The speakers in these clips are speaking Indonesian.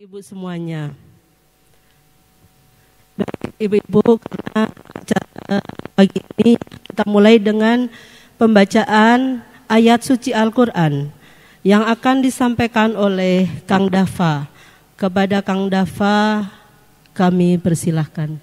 Ibu semuanya. Baik ibu-ibu, karena acara pagi ini kita mulai dengan pembacaan ayat suci Al-Quran yang akan disampaikan oleh Kang Dafa. Kepada Kang Dafa kami persilahkan.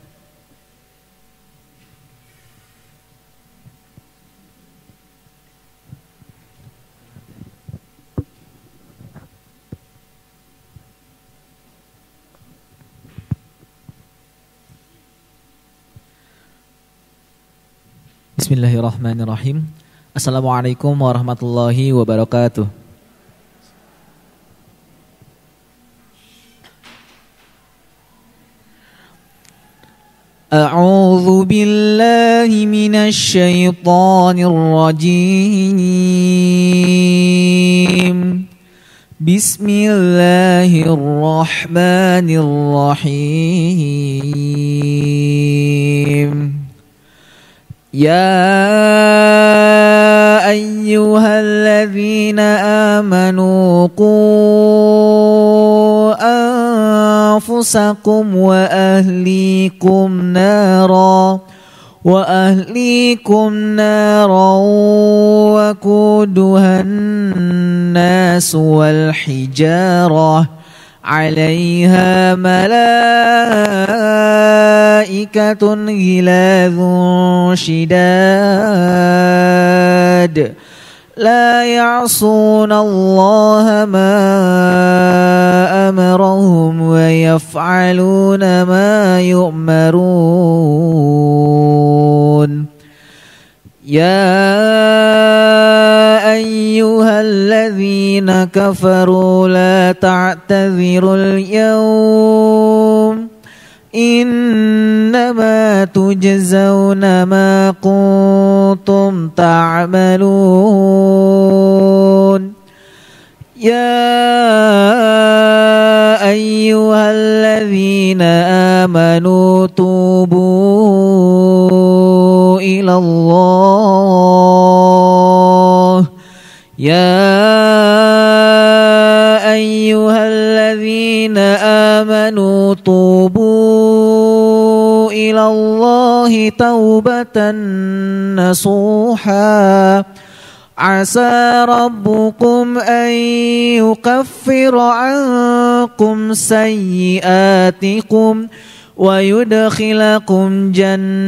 Bismillahirrahmanirrahim. Assalamualaikum warahmatullahi wabarakatuh. A'udzu billahi minasy syaithanir rajim. Bismillahirrahmanirrahim. يا أيها الذين آمنوا قوا أنفسكم وأهليكم نارا وقودها الناس والحجارة عليها ملائكة غلاظ شداد لا يعصون الله ما أمرهم ويفعلون ما يؤمرون يا أيها الذين كفروا لا تعتذروا اليوم إنما تجزون ما كنتم تعملون يا أيها الذين آمنوا توبوا إلى الله يا أيها الذين آمنوا توبوا إلى الله توبة نصوحا عسى ربكم أن يكفر عنكم سيئاتكم ويدخلكم جنات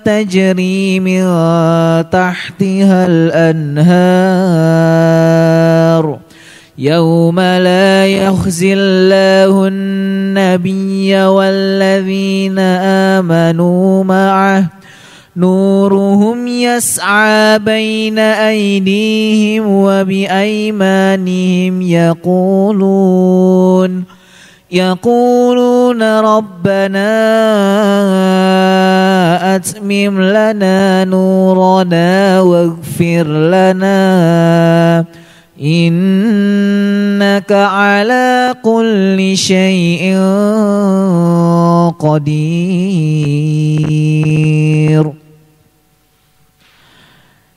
تجري من تحتها الأنهار يوم لا يخزي الله النبي والذين آمنوا معه نورهم يسعى بين أيديهم وبأيمانهم يقولون ربنا أتمم لنا نورنا واغفر لنا إنك على كل شيء قدير.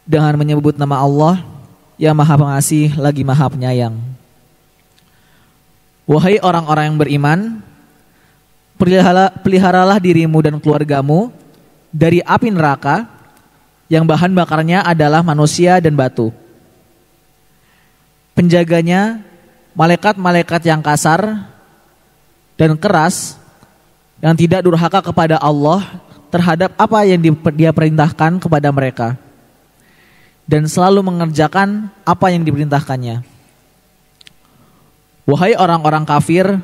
Dengan menyebut nama Allah yang Maha Pengasih lagi Maha Penyayang. Wahai orang-orang yang beriman, peliharalah dirimu dan keluargamu dari api neraka yang bahan bakarnya adalah manusia dan batu. Penjaganya malaikat-malaikat yang kasar dan keras yang tidak durhaka kepada Allah terhadap apa yang Dia perintahkan kepada mereka dan selalu mengerjakan apa yang diperintahkannya. Wahai orang-orang kafir,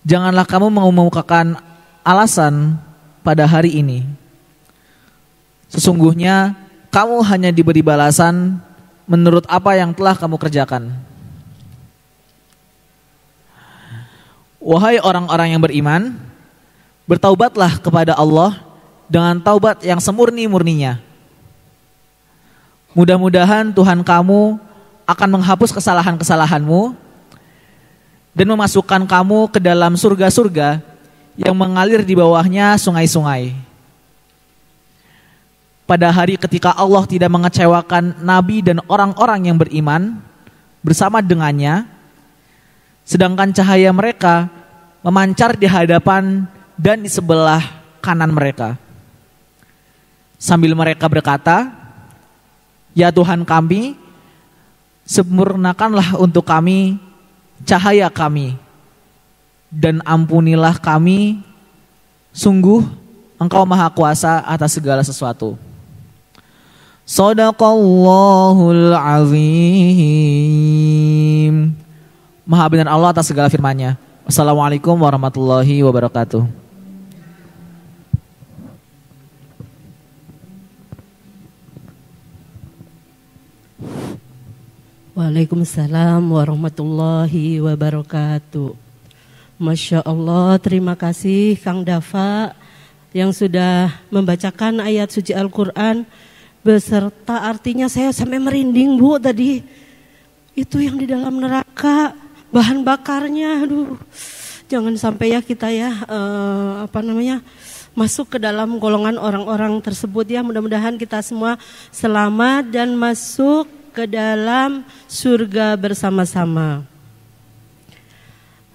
janganlah kamu mengemukakan alasan pada hari ini. Sesungguhnya kamu hanya diberi balasan menurut apa yang telah kamu kerjakan. Wahai orang-orang yang beriman, bertaubatlah kepada Allah dengan taubat yang semurni-murninya. Mudah-mudahan Tuhan kamu akan menghapus kesalahan-kesalahanmu dan memasukkan kamu ke dalam surga-surga yang mengalir di bawahnya sungai-sungai. pada hari ketika Allah tidak mengecewakan Nabi dan orang-orang yang beriman bersama dengannya, sedangkan cahaya mereka memancar di hadapan dan di sebelah kanan mereka. Sambil mereka berkata, "Ya Tuhan kami, sempurnakanlah untuk kami cahaya kami, dan ampunilah kami, sungguh Engkau Maha Kuasa atas segala sesuatu." Shadaqallahul azim. Maha benar Allah atas segala firman-Nya. Assalamualaikum warahmatullahi wabarakatuh. Waalaikumsalam warahmatullahi wabarakatuh. Masya Allah, terima kasih Kang Dafa yang sudah membacakan ayat suci Al-Quran beserta artinya. Saya sampai merinding Bu tadi. Itu yang di dalam neraka, bahan bakarnya, aduh. Jangan sampai ya kita ya masuk ke dalam golongan orang-orang tersebut ya. Mudah-mudahan kita semua selamat dan masuk ke dalam surga bersama-sama.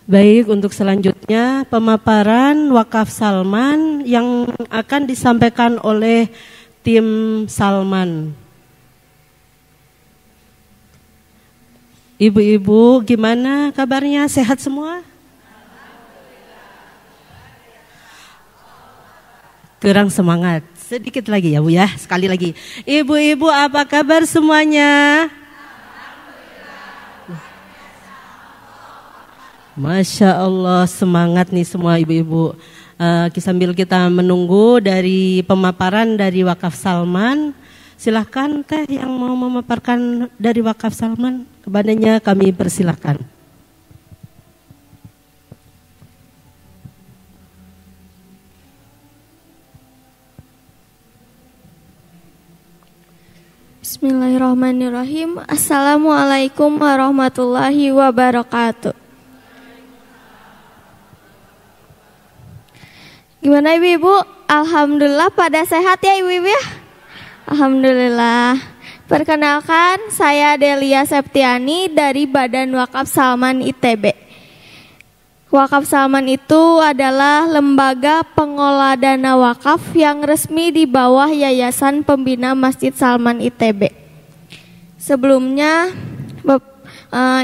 Baik, untuk selanjutnya pemaparan wakaf Salman yang akan disampaikan oleh tim Salman. Ibu-ibu gimana kabarnya? Sehat semua? Kurang semangat. Sedikit lagi ya Bu ya, sekali lagi. Ibu-ibu apa kabar semuanya? Masya Allah, semangat nih semua ibu-ibu. Sambil kita menunggu dari pemaparan dari wakaf Salman, silahkan teh yang mau memaparkan dari wakaf Salman, kepadanya kami persilahkan. Bismillahirrahmanirrahim. Assalamualaikum warahmatullahi wabarakatuh. Gimana ibu-ibu? Alhamdulillah pada sehat ya ibu-ibu ya? Alhamdulillah. Perkenalkan, saya Delia Septiani dari Badan Wakaf Salman ITB. Wakaf Salman itu adalah lembaga pengelola dana wakaf yang resmi di bawah Yayasan Pembina Masjid Salman ITB. Sebelumnya,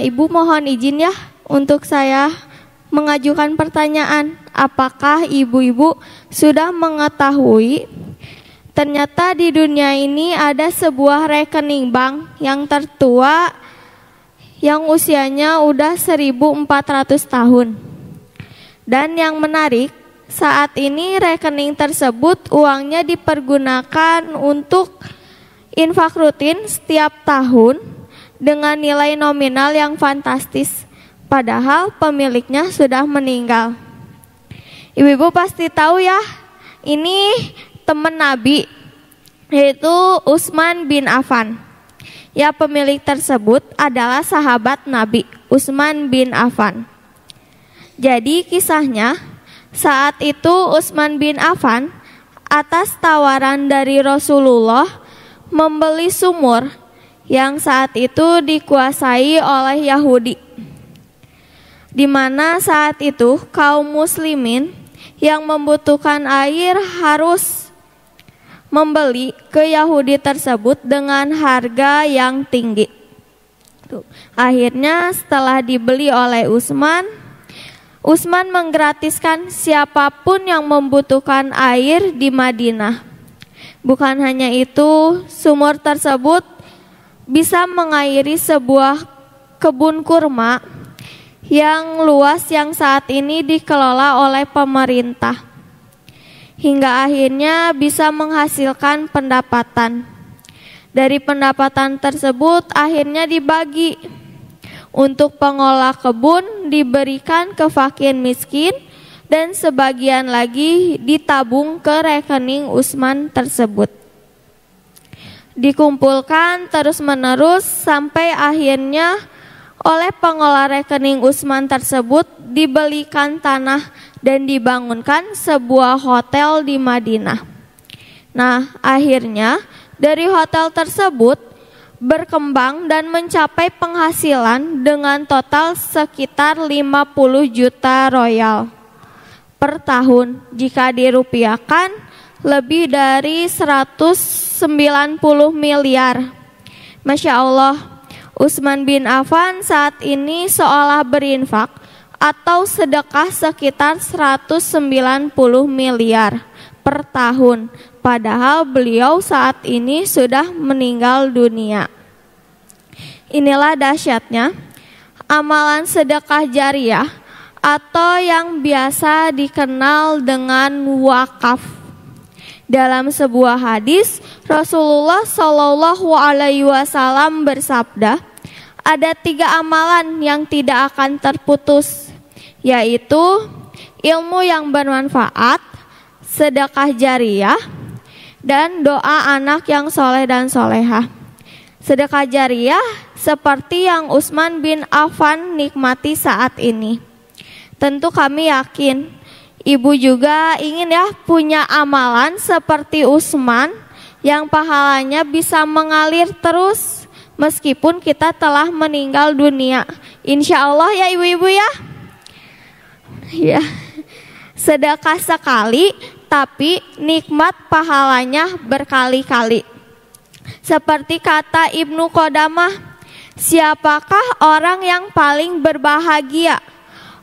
Ibu mohon izin ya untuk saya mengajukan pertanyaan. Apakah ibu-ibu sudah mengetahui ternyata di dunia ini ada sebuah rekening bank yang tertua yang usianya udah 1400 tahun. Dan yang menarik, saat ini rekening tersebut uangnya dipergunakan untuk infak rutin setiap tahun dengan nilai nominal yang fantastis. Padahal pemiliknya sudah meninggal. Ibu-ibu pasti tahu ya, ini teman Nabi, yaitu Utsman bin Affan. Ya, pemilik tersebut adalah sahabat Nabi, Utsman bin Affan. Jadi kisahnya, saat itu Utsman bin Affan atas tawaran dari Rasulullah membeli sumur yang saat itu dikuasai oleh Yahudi, di mana saat itu kaum muslimin yang membutuhkan air harus membeli ke Yahudi tersebut dengan harga yang tinggi. Akhirnya setelah dibeli oleh Utsman menggratiskan siapapun yang membutuhkan air di Madinah. Bukan hanya itu, sumur tersebut bisa mengairi sebuah kebun kurma yang luas yang saat ini dikelola oleh pemerintah, hingga akhirnya bisa menghasilkan pendapatan. Dari pendapatan tersebut akhirnya dibagi untuk pengolah kebun, diberikan ke fakir miskin, dan sebagian lagi ditabung ke rekening Utsman tersebut. Dikumpulkan terus-menerus sampai akhirnya oleh pengelola rekening Utsman tersebut dibelikan tanah dan dibangunkan sebuah hotel di Madinah. Nah, akhirnya dari hotel tersebut berkembang dan mencapai penghasilan dengan total sekitar 50 juta royal per tahun. Jika dirupiahkan lebih dari 190 miliar. Masya Allah, Utsman bin Affan saat ini seolah berinfak atau sedekah sekitar 190 miliar per tahun. Padahal beliau saat ini sudah meninggal dunia. Inilah dahsyatnya amalan sedekah jariah atau yang biasa dikenal dengan wakaf. Dalam sebuah hadis, Rasulullah Shallallahu Alaihi Wasallam bersabda, ada 3 amalan yang tidak akan terputus, yaitu ilmu yang bermanfaat, sedekah jariah, dan doa anak yang soleh dan solehah. Sedekah jariah seperti yang Utsman bin Affan nikmati saat ini. Tentu kami yakin ibu juga ingin ya punya amalan seperti Utsman yang pahalanya bisa mengalir terus meskipun kita telah meninggal dunia. Insya Allah ya ibu-ibu ya. Ya, sedekah sekali tapi nikmat pahalanya berkali-kali. Seperti kata Ibnu Qodamah, siapakah orang yang paling berbahagia?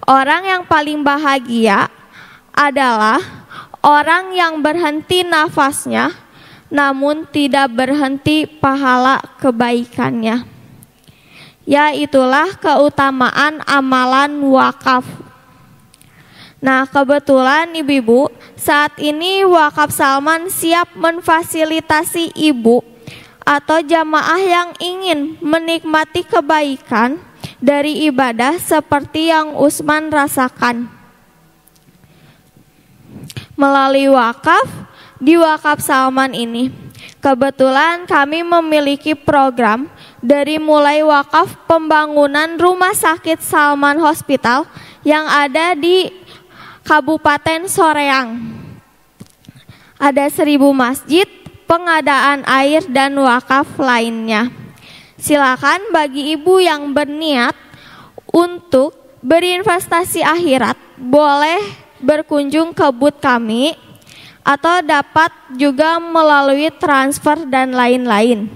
Orang yang paling bahagia adalah orang yang berhenti nafasnya namun tidak berhenti pahala kebaikannya. Ya, itulah keutamaan amalan wakaf. Nah, kebetulan ibu-ibu, saat ini Wakaf Salman siap memfasilitasi ibu atau jamaah yang ingin menikmati kebaikan dari ibadah seperti yang Utsman rasakan. Melalui wakaf di Wakaf Salman ini, kebetulan kami memiliki program dari mulai wakaf pembangunan Rumah Sakit Salman Hospital yang ada di Kabupaten Soreang. Ada 1000 masjid, pengadaan air dan wakaf lainnya. Silakan bagi ibu yang berniat untuk berinvestasi akhirat boleh berkunjung ke booth kami atau dapat juga melalui transfer dan lain-lain.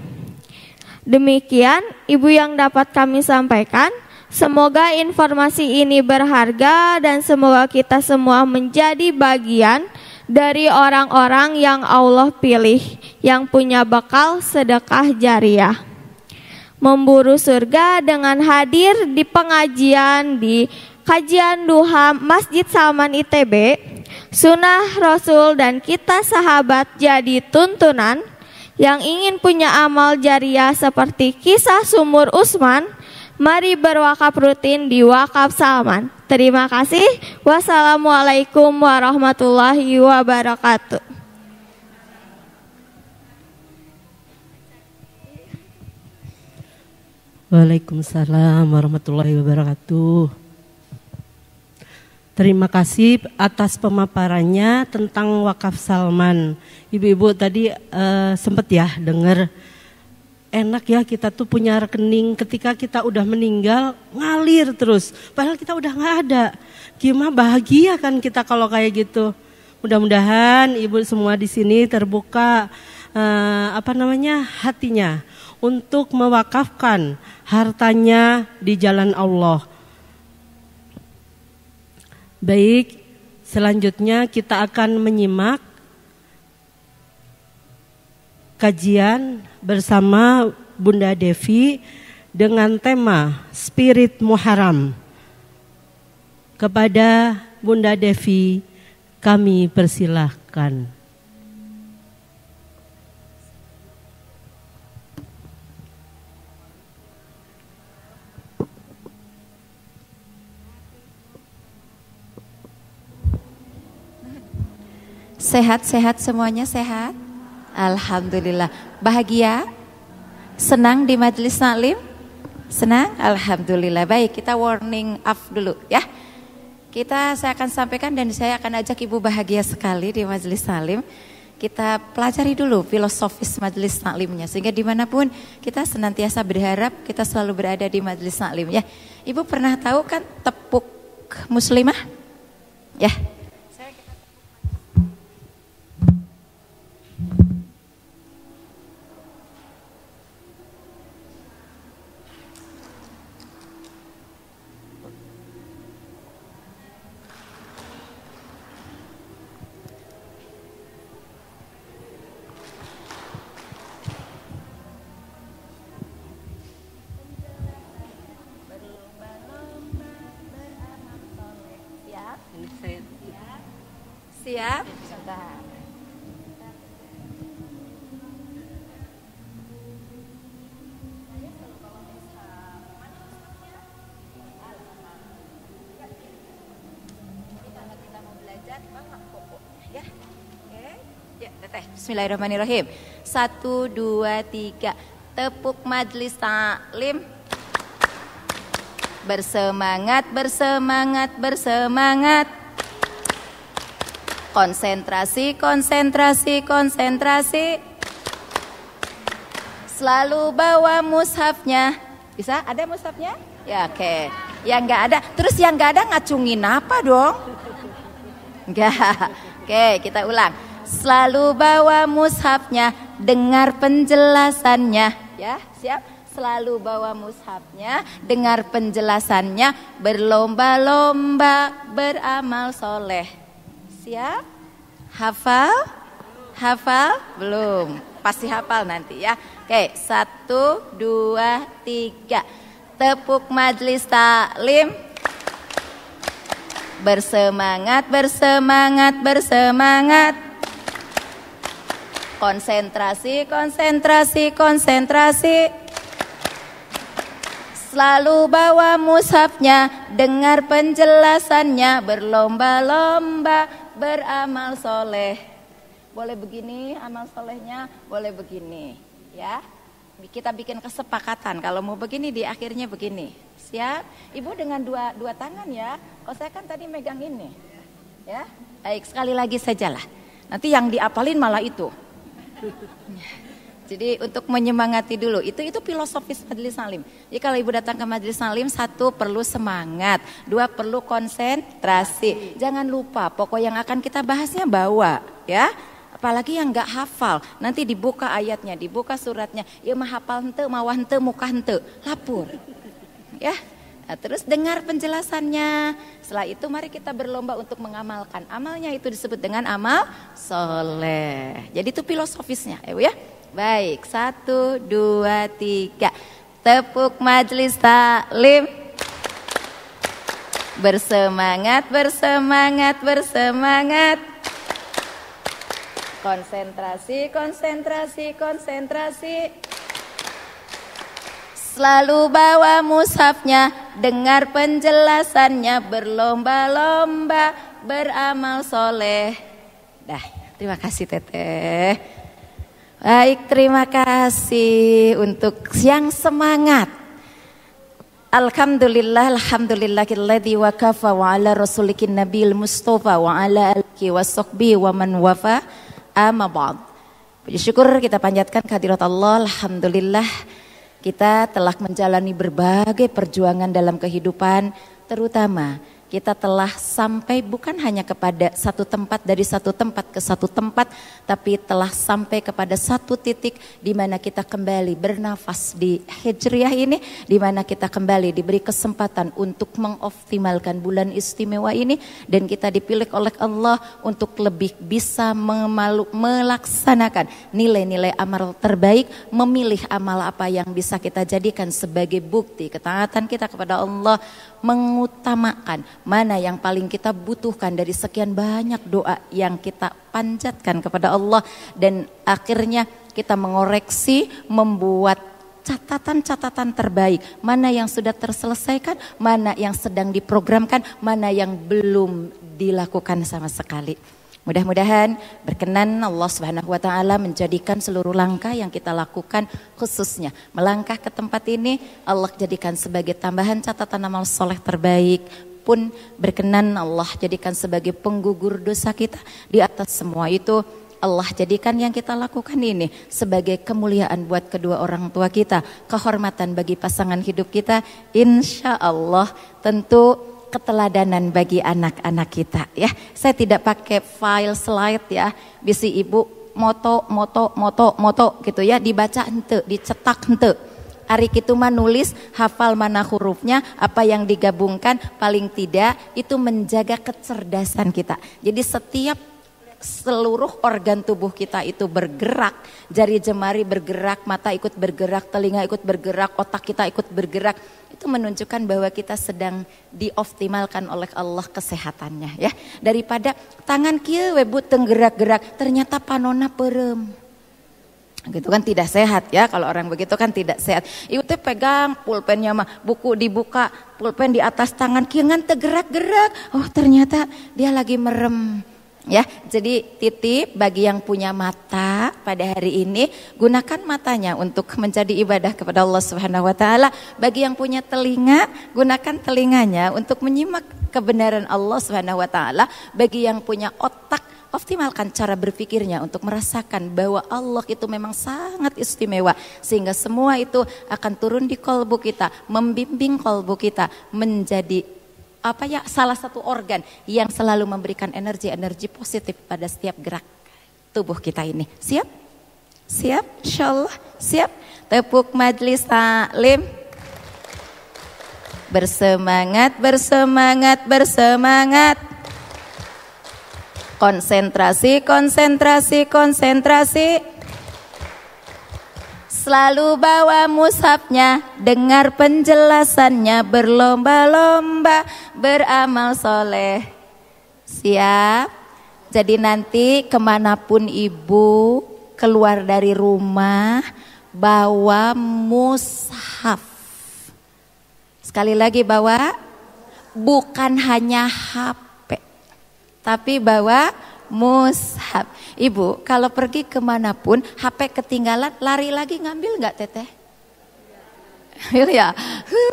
Demikian ibu yang dapat kami sampaikan. Semoga informasi ini berharga dan semoga kita semua menjadi bagian dari orang-orang yang Allah pilih yang punya bekal sedekah jariah. Memburu surga dengan hadir di pengajian di kajian duha Masjid Salman ITB, Sunnah Rasul dan kita sahabat jadi tuntunan. Yang ingin punya amal jariah seperti kisah sumur Utsman, mari berwakaf rutin di Wakaf Salman. Terima kasih. Wassalamualaikum warahmatullahi wabarakatuh. Waalaikumsalam warahmatullahi wabarakatuh. Terima kasih atas pemaparannya tentang Wakaf Salman. Ibu-ibu tadi sempat ya dengar. Enak ya kita tuh punya rekening ketika kita udah meninggal ngalir terus. Padahal kita udah gak ada. Gimana bahagia kan kita kalau kayak gitu. Mudah-mudahan ibu semua di sini terbuka hatinya untuk mewakafkan hartanya di jalan Allah. Baik, selanjutnya kita akan menyimak kajian bersama Bunda Devi dengan tema Spirit Muharram. Kepada Bunda Devi kami persilahkan. Sehat-sehat semuanya sehat? Alhamdulillah. Bahagia? Senang di majelis taklim? Senang? Alhamdulillah. Baik, kita warning up dulu ya. Saya akan sampaikan dan saya akan ajak ibu bahagia sekali di majelis taklim. kita pelajari dulu filosofis majelis taklimnya, sehingga dimanapun kita senantiasa berharap kita selalu berada di majelis taklim ya. Ibu pernah tahu kan tepuk muslimah? Ya. Siap? Sebentar. Bismillahirrahmanirrahim. 1, 2, 3. Tepuk majelis taklim. Bersemangat, bersemangat, bersemangat. Konsentrasi, konsentrasi, konsentrasi. Selalu bawa mushafnya. Bisa? Ada mushafnya? Ya, oke. Yang enggak ada, terus yang enggak ada ngacungin apa dong? Enggak. Oke, kita ulang. Selalu bawa mushafnya, dengar penjelasannya. Ya, siap? Selalu bawa mushafnya, dengar penjelasannya, berlomba-lomba beramal soleh. Siap? Hafal? Hafal? Belum. Pasti hafal nanti ya. Oke, 1, 2, 3. Tepuk majelis taklim. Bersemangat, bersemangat, bersemangat. Konsentrasi, konsentrasi, konsentrasi. Selalu bawa mushafnya, dengar penjelasannya, berlomba-lomba beramal soleh. Boleh begini amal solehnya, boleh begini ya. Kita bikin kesepakatan, kalau mau begini di akhirnya begini. Siap? Ibu dengan dua tangan ya. Kalau saya kan tadi megang ini ya. Baik, sekali lagi sajalah. Nanti yang diapalin malah itu. Jadi untuk menyemangati dulu, itu filosofis majelis taklim. Jadi kalau ibu datang ke majelis taklim, 1 perlu semangat, 2 perlu konsentrasi. Jangan lupa pokok yang akan kita bahasnya bawa ya. Apalagi yang nggak hafal, nanti dibuka ayatnya, dibuka suratnya, ya mah hafal hente, mawah hente, muka hente, lapor. Ya. Nah, terus dengar penjelasannya. Setelah itu mari kita berlomba untuk mengamalkan. Amalnya itu disebut dengan amal soleh. Jadi itu filosofisnya, ya. Baik, 1, 2, 3. Tepuk majelis taklim. Bersemangat, bersemangat, bersemangat. Konsentrasi, konsentrasi, konsentrasi. Selalu bawa mushafnya, dengar penjelasannya, berlomba-lomba beramal soleh. Dah, terima kasih Teteh. Baik, terima kasih untuk yang semangat. Alhamdulillah, alhamdulillahilladzi wa kafa wa ala rasulikin nabil mustafa wa ala alihi wa sahbihi wa man wafa amma ba'd. Puji syukur kita panjatkan kehadirat Allah. Alhamdulillah kita telah menjalani berbagai perjuangan dalam kehidupan, terutama kita telah sampai bukan hanya kepada satu tempat, dari satu tempat ke satu tempat, tapi telah sampai kepada satu titik di mana kita kembali bernafas di Hijriah ini, di mana kita kembali diberi kesempatan untuk mengoptimalkan bulan istimewa ini, dan kita dipilih oleh Allah untuk lebih bisa melaksanakan nilai-nilai amal terbaik, memilih amal apa yang bisa kita jadikan sebagai bukti ketaatan kita kepada Allah, mengutamakan mana yang paling kita butuhkan dari sekian banyak doa yang kita panjatkan kepada Allah, dan akhirnya kita mengoreksi, membuat catatan-catatan terbaik, mana yang sudah terselesaikan, mana yang sedang diprogramkan, mana yang belum dilakukan sama sekali. Mudah-mudahan berkenan Allah Subhanahu wa taala menjadikan seluruh langkah yang kita lakukan, khususnya melangkah ke tempat ini, Allah jadikan sebagai tambahan catatan amal soleh terbaik, pun berkenan Allah jadikan sebagai penggugur dosa kita. Di atas semua itu Allah jadikan yang kita lakukan ini sebagai kemuliaan buat kedua orang tua kita, kehormatan bagi pasangan hidup kita, insya Allah tentu keteladanan bagi anak-anak kita ya. Saya tidak pakai file slide ya, bisi ibu moto gitu ya, dibaca hente, dicetak hente. Ari kitu mah nulis, hafal mana hurufnya, apa yang digabungkan, paling tidak itu menjaga kecerdasan kita. Jadi setiap seluruh organ tubuh kita itu bergerak, jari jemari bergerak, mata ikut bergerak, telinga ikut bergerak, otak kita ikut bergerak. Itu menunjukkan bahwa kita sedang dioptimalkan oleh Allah kesehatannya ya. Daripada tangan kieu we teu gerak-gerak, ternyata panona perem. Gitu kan tidak sehat ya, kalau orang begitu kan tidak sehat. Ibu teh pegang pulpennya mah, buku dibuka, pulpen di atas tangan, kieu ngan teu gerak-gerak. Oh ternyata dia lagi merem. Ya, jadi titip bagi yang punya mata pada hari ini, gunakan matanya untuk menjadi ibadah kepada Allah Subhanahu wa taala. Bagi yang punya telinga, gunakan telinganya untuk menyimak kebenaran Allah Subhanahu wa taala. Bagi yang punya otak, optimalkan cara berpikirnya untuk merasakan bahwa Allah itu memang sangat istimewa, sehingga semua itu akan turun di kolbu kita, membimbing kolbu kita menjadi salah satu organ yang selalu memberikan energi positif pada setiap gerak tubuh kita ini. Siap? Siap? Insyaallah siap. Tepuk majelis taklim. Bersemangat, bersemangat, bersemangat. Konsentrasi, konsentrasi, konsentrasi. Selalu bawa mushafnya, dengar penjelasannya, berlomba-lomba beramal soleh. Siap? Jadi nanti kemanapun ibu keluar dari rumah, bawa mushaf. Sekali lagi bawa, bukan hanya HP, tapi bawa mushaf. Ibu kalau pergi kemanapun HP ketinggalan, lari lagi ngambil nggak teteh? Ya,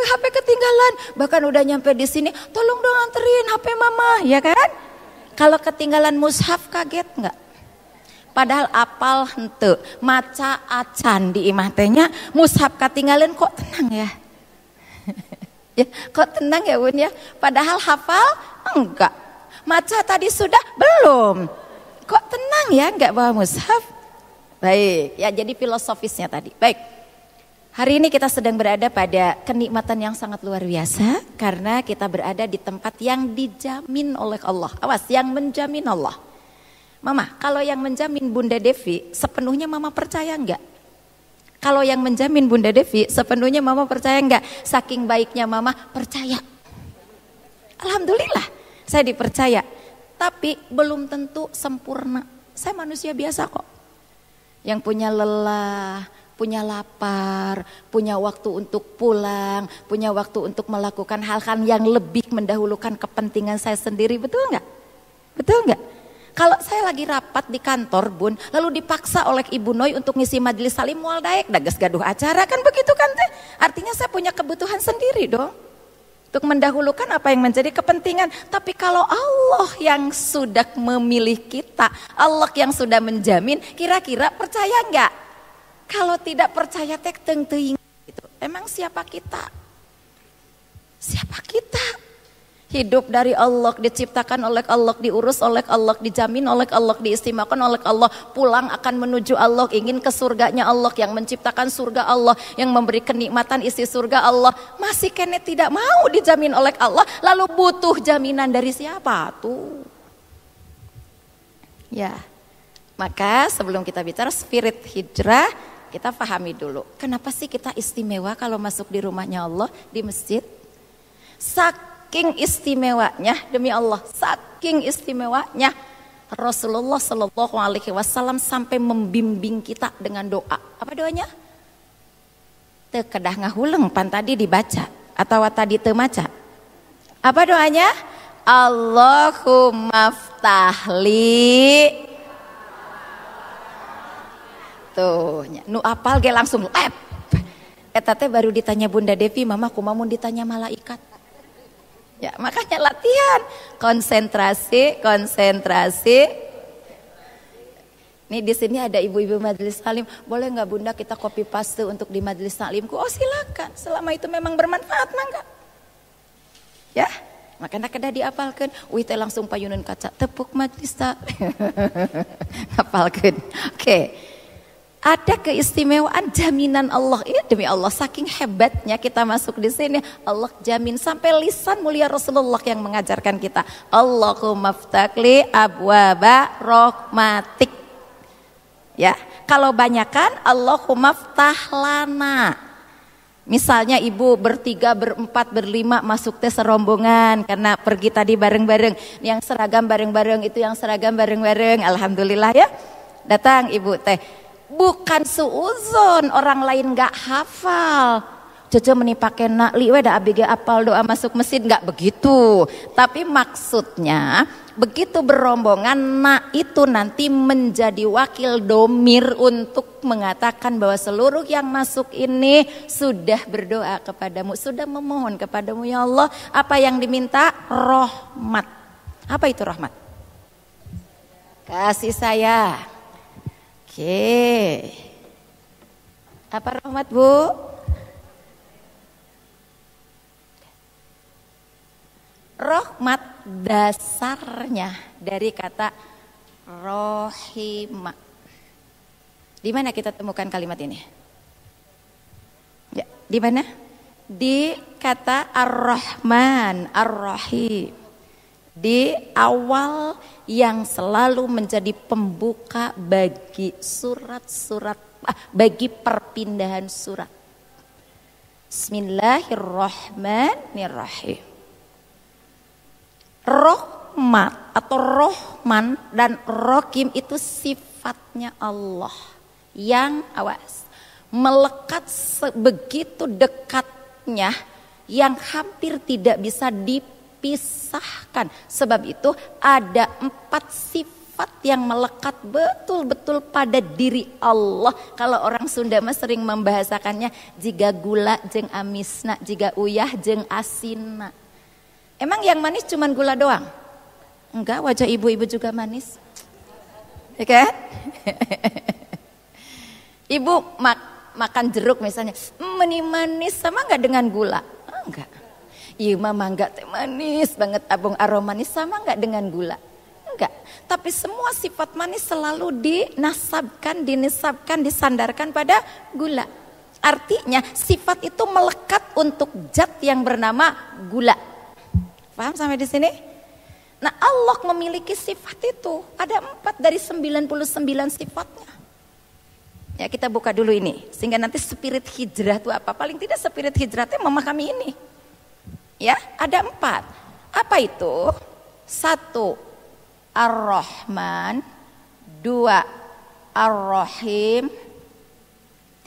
HP ketinggalan, bahkan udah nyampe di sini, tolong dong anterin HP mama, ya kan? Kalau ketinggalan mushaf kaget nggak? Padahal apal hente, maca acan di imah tehnya, mushaf ketinggalan kok tenang ya? Ya, kok tenang ya Bun ya? Padahal hafal enggak. Maca tadi sudah belum. Kok tenang ya enggak bawa mushaf? Baik, ya jadi filosofisnya tadi. Baik. Hari ini kita sedang berada pada kenikmatan yang sangat luar biasa karena kita berada di tempat yang dijamin oleh Allah. Awas, yang menjamin Allah. Mama, kalau yang menjamin Bunda Devi, sepenuhnya Mama percaya enggak? Kalau yang menjamin Bunda Devi, sepenuhnya Mama percaya enggak? Saking baiknya Mama percaya. Alhamdulillah. Saya dipercaya, tapi belum tentu sempurna. Saya manusia biasa kok. Yang punya lelah, punya lapar, punya waktu untuk pulang, punya waktu untuk melakukan hal-hal yang lebih mendahulukan kepentingan saya sendiri. Betul nggak? Betul nggak? Kalau saya lagi rapat di kantor Bun, lalu dipaksa oleh Ibu Noi untuk ngisi majelis salim mual daek, dages gaduh acara, kan begitu kan teh? Artinya saya punya kebutuhan sendiri dong. Untuk mendahulukan apa yang menjadi kepentingan. Tapi kalau Allah yang sudah memilih kita, Allah yang sudah menjamin, kira-kira percaya enggak? Kalau tidak percaya tek teng teuing gitu. Emang siapa kita? Siapa kita? Hidup dari Allah, diciptakan oleh Allah, diurus oleh Allah, dijamin oleh Allah, diistimewakan oleh Allah, pulang akan menuju Allah, ingin ke surganya Allah, yang menciptakan surga Allah, yang memberi kenikmatan isi surga Allah, masih kene tidak mau dijamin oleh Allah, lalu butuh jaminan dari siapa tuh? Ya, maka sebelum kita bicara spirit hijrah, kita pahami dulu, kenapa sih kita istimewa kalau masuk di rumahnya Allah, di masjid? Saking istimewanya, demi Allah, saking istimewanya Rasulullah Shallallahu Alaihi Wasallam sampai membimbing kita dengan doa. Apa doanya? Teu kedah ngahuleng pan tadi dibaca atau tadi teu maca. Apa doanya? Allahumma ftahli. Tuh, nu apal ge langsung lep. Eta teh baru ditanya Bunda Devi, Mama kumaha mun ditanya malaikat. Ya, makanya latihan, konsentrasi, konsentrasi. Nih di sini ada ibu-ibu majelis taklim, boleh nggak Bunda kita copy paste untuk di majelis taklimku? Oh silakan, selama itu memang bermanfaat mangga. Ya, makanya kada diapalkan. Wih teh langsung payunan kaca tepuk majelis taklim. Apalkan. Oke. Ada keistimewaan jaminan Allah. Ini demi Allah saking hebatnya kita masuk di sini. Allah jamin sampai lisan mulia Rasulullah yang mengajarkan kita. Allahumma ftaqli abwaba rahmatik. Ya, kalau banyakan Allahumma ftah lana. Misalnya ibu bertiga, berempat, berlima masuk tes serombongan karena pergi tadi bareng-bareng. Yang seragam bareng-bareng itu yang seragam bareng-bareng. Alhamdulillah ya. Datang ibu teh. Bukan suuzon orang lain gak hafal. Jojo menipake nak li weda abg apal doa masuk masjid, gak begitu. Tapi maksudnya begitu berombongan nak itu nanti menjadi wakil domir untuk mengatakan bahwa seluruh yang masuk ini sudah berdoa kepadamu, sudah memohon kepadamu ya Allah. Apa yang diminta? Rahmat. Apa itu rahmat? Kasih sayang. Oke. Apa rahmat Bu? Rahmat dasarnya dari kata rohima. Di mana kita temukan kalimat ini? Ya, di mana? Di kata Ar-Rahman, Ar-Rahim. Di awal yang selalu menjadi pembuka bagi surat-surat, bagi perpindahan surat. Bismillahirrahmanirrahim. Rahmat atau Rahman dan Rohim itu sifatnya Allah yang awas melekat begitu dekatnya yang hampir tidak bisa dipisahkan. Sebab itu ada 4 sifat yang melekat betul-betul pada diri Allah. Kalau orang Sunda mah sering membahasakannya jika gula jeung amisna, jika uyah jeung asina. Emang yang manis cuman gula doang? Enggak, wajah ibu-ibu juga manis. Ya kan? Ibu makan jeruk misalnya, meni manis sama enggak dengan gula? Enggak. Iya mah mangga teh manis banget, abang aroma manis sama enggak dengan gula? Enggak. Tapi semua sifat manis selalu dinasabkan, dinisabkan, disandarkan pada gula. Artinya sifat itu melekat untuk zat yang bernama gula. Paham sampai di sini? Nah Allah memiliki sifat itu. Ada 4 dari 99 sifatnya. Ya kita buka dulu ini. Sehingga nanti spirit hijrah itu apa? Paling tidak spirit hijrahnya memahami ini. Ya ada 4. Apa itu? 1. Ar-Rahman. 2. Ar-Rahim.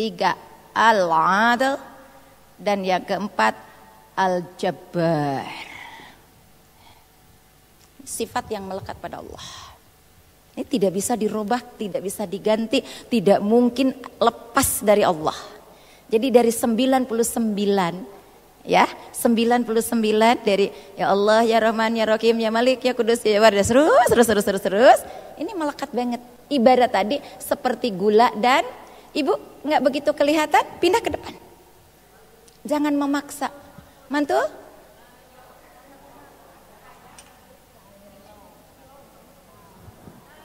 3. Al-Adl. Dan yang keempat Al-Jabbar. Sifat yang melekat pada Allah. Ini tidak bisa dirubah, tidak bisa diganti, tidak mungkin lepas dari Allah. Jadi dari 99 ya, 99 dari ya Allah, ya Rahman, ya Rahim, ya Malik, ya Kudus, ya Jabbar, terus. Ini melekat banget. Ibarat tadi seperti gula dan Ibu nggak begitu kelihatan, pindah ke depan. Jangan memaksa. Mantul?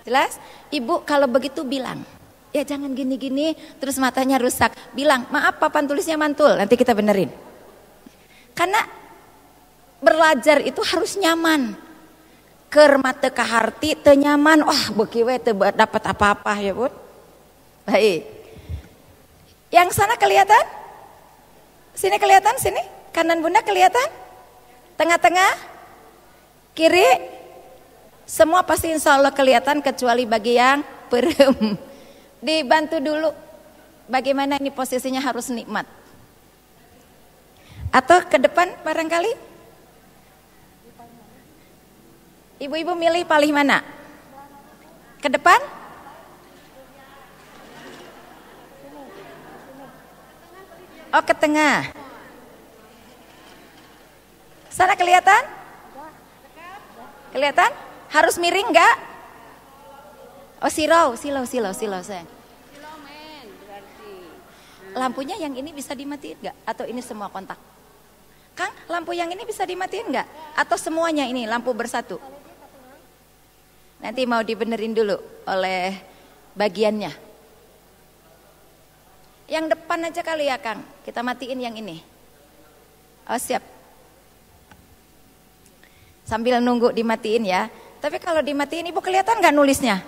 Jelas? Ibu kalau begitu bilang, ya jangan gini-gini terus matanya rusak. Bilang, maaf papan tulisnya mantul, nanti kita benerin. Karena belajar itu harus nyaman. Keur mate kaharti teu nyaman, wah beuki we teu dapat apa-apa ya Bun. Baik. Yang sana kelihatan? Sini kelihatan, sini. Kanan Bunda kelihatan? Tengah-tengah? Kiri? Semua pasti insya Allah kelihatan kecuali bagi yang perem. Dibantu dulu. Bagaimana ini posisinya harus nikmat. Atau ke depan barangkali? Ibu-ibu milih paling mana? Ke depan? Oh ke tengah. Sana kelihatan? Kelihatan? Harus miring enggak? Oh silau sayang. Lampunya yang ini bisa dimatiin nggak? Atau ini semua kontak? Kang, lampu yang ini bisa dimatiin nggak? Atau semuanya ini lampu bersatu? Nanti mau dibenerin dulu oleh bagiannya. Yang depan aja kali ya Kang, kita matiin yang ini. Oh siap. Sambil nunggu dimatiin ya. Tapi kalau dimatiin Ibu kelihatan nggak nulisnya?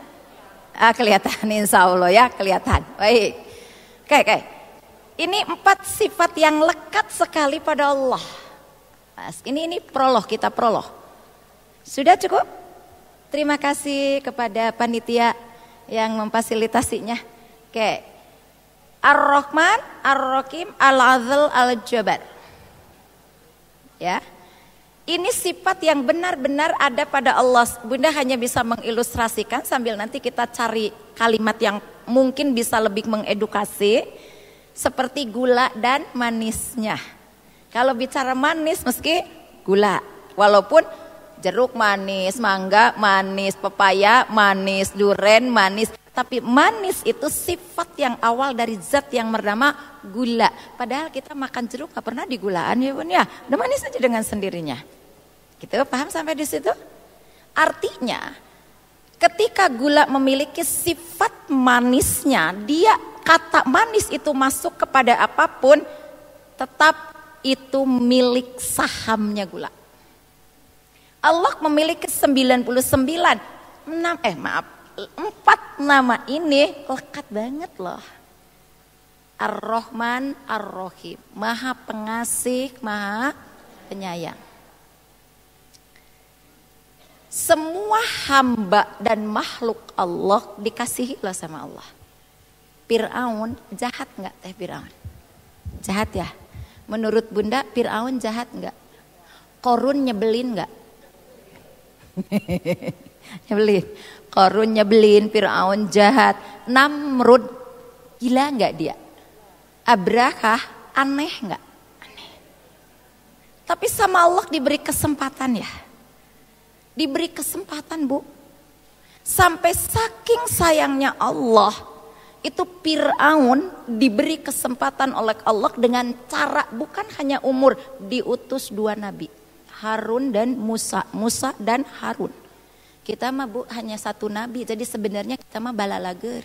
Kelihatan insya Allah ya, kelihatan. Baik. Oke. Ini 4 sifat yang lekat sekali pada Allah. Ini prolog, kita prolog. Sudah cukup? Terima kasih kepada panitia yang memfasilitasinya. Oke. Ar-Rahman, Ar-Rahim, Al-Adl, Al-Jabar. Ya. Ini sifat yang benar-benar ada pada Allah. Bunda hanya bisa mengilustrasikan sambil nanti kita cari kalimat yang mungkin bisa lebih mengedukasi. Seperti gula dan manisnya. Kalau bicara manis meski gula. Walaupun jeruk manis, mangga manis, pepaya manis, duren manis. Tapi manis itu sifat yang awal dari zat yang bernama gula. Padahal kita makan jeruk gak pernah digulaan ya Bun ya. Udah manis aja dengan sendirinya. Gitu, paham sampai di situ? Artinya ketika gula memiliki sifat manisnya, dia kata manis itu masuk kepada apapun, tetap itu milik sahamnya gula. Allah memiliki 4 nama ini lekat banget loh. Ar-Rahman, Ar-Rahim, Maha Pengasih, Maha Penyayang. Semua hamba dan makhluk Allah dikasihi lah sama Allah. Fir'aun jahat nggak teh Fir'aun? Jahat ya? Menurut Bunda Fir'aun jahat nggak? Korun nyebelin nggak? Nyebelin. Korun nyebelin, Fir'aun jahat. Namrud gila nggak dia? Abraha aneh nggak? Aneh. Tapi sama Allah diberi kesempatan ya. Diberi kesempatan Bu. Sampai saking sayangnya Allah, itu Fir'aun diberi kesempatan oleh Allah dengan cara bukan hanya umur, diutus 2 nabi, Harun dan Musa dan Harun. Kita mah Bu hanya 1 nabi, jadi sebenarnya kita mah balalager.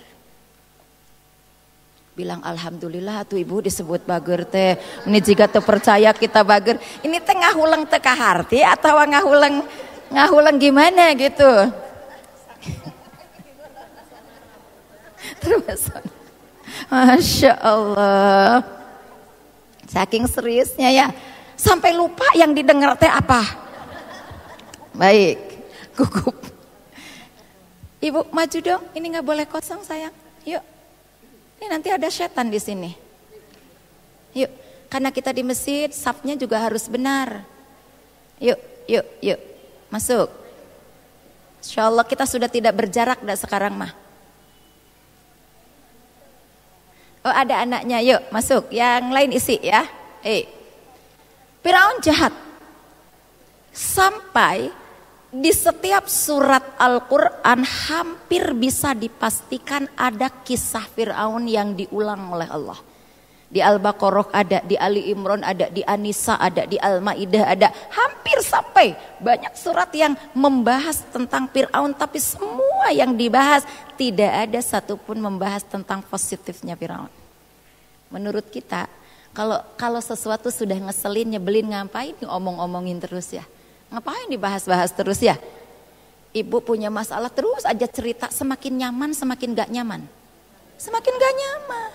Bilang alhamdulillah tuh Ibu disebut bager teh. Ini jika teu percaya kita bager. Ini teh ngahulang teu kaharti atau ngahulang gimana gitu. Terus, Masya Allah, saking seriusnya ya, sampai lupa yang didengar teh apa. Baik, gugup. Ibu maju dong, ini nggak boleh kosong sayang. Yuk, ini nanti ada setan di sini. Yuk, karena kita di masjid, safnya juga harus benar. Yuk, masuk. Insya Allah kita sudah tidak berjarak dah sekarang mah. Oh ada anaknya, yuk masuk. Yang lain isi ya. Fir'aun jahat. Sampai di setiap surat Al-Quran hampir bisa dipastikan ada kisah Fir'aun yang diulang oleh Allah. Di Al-Baqarah ada, di Ali Imran ada, di An-Nisa ada, di Al-Maidah ada. Hampir sampai banyak surat yang membahas tentang Fir'aun. Tapi semua yang dibahas tidak ada satupun membahas tentang positifnya Fir'aun. Menurut kita, kalau sesuatu sudah ngeselin, nyebelin, ngapain diomong-omongin terus ya? Ngapain dibahas-bahas terus ya? Ibu punya masalah terus aja cerita, semakin nyaman, semakin gak nyaman. Semakin gak nyaman.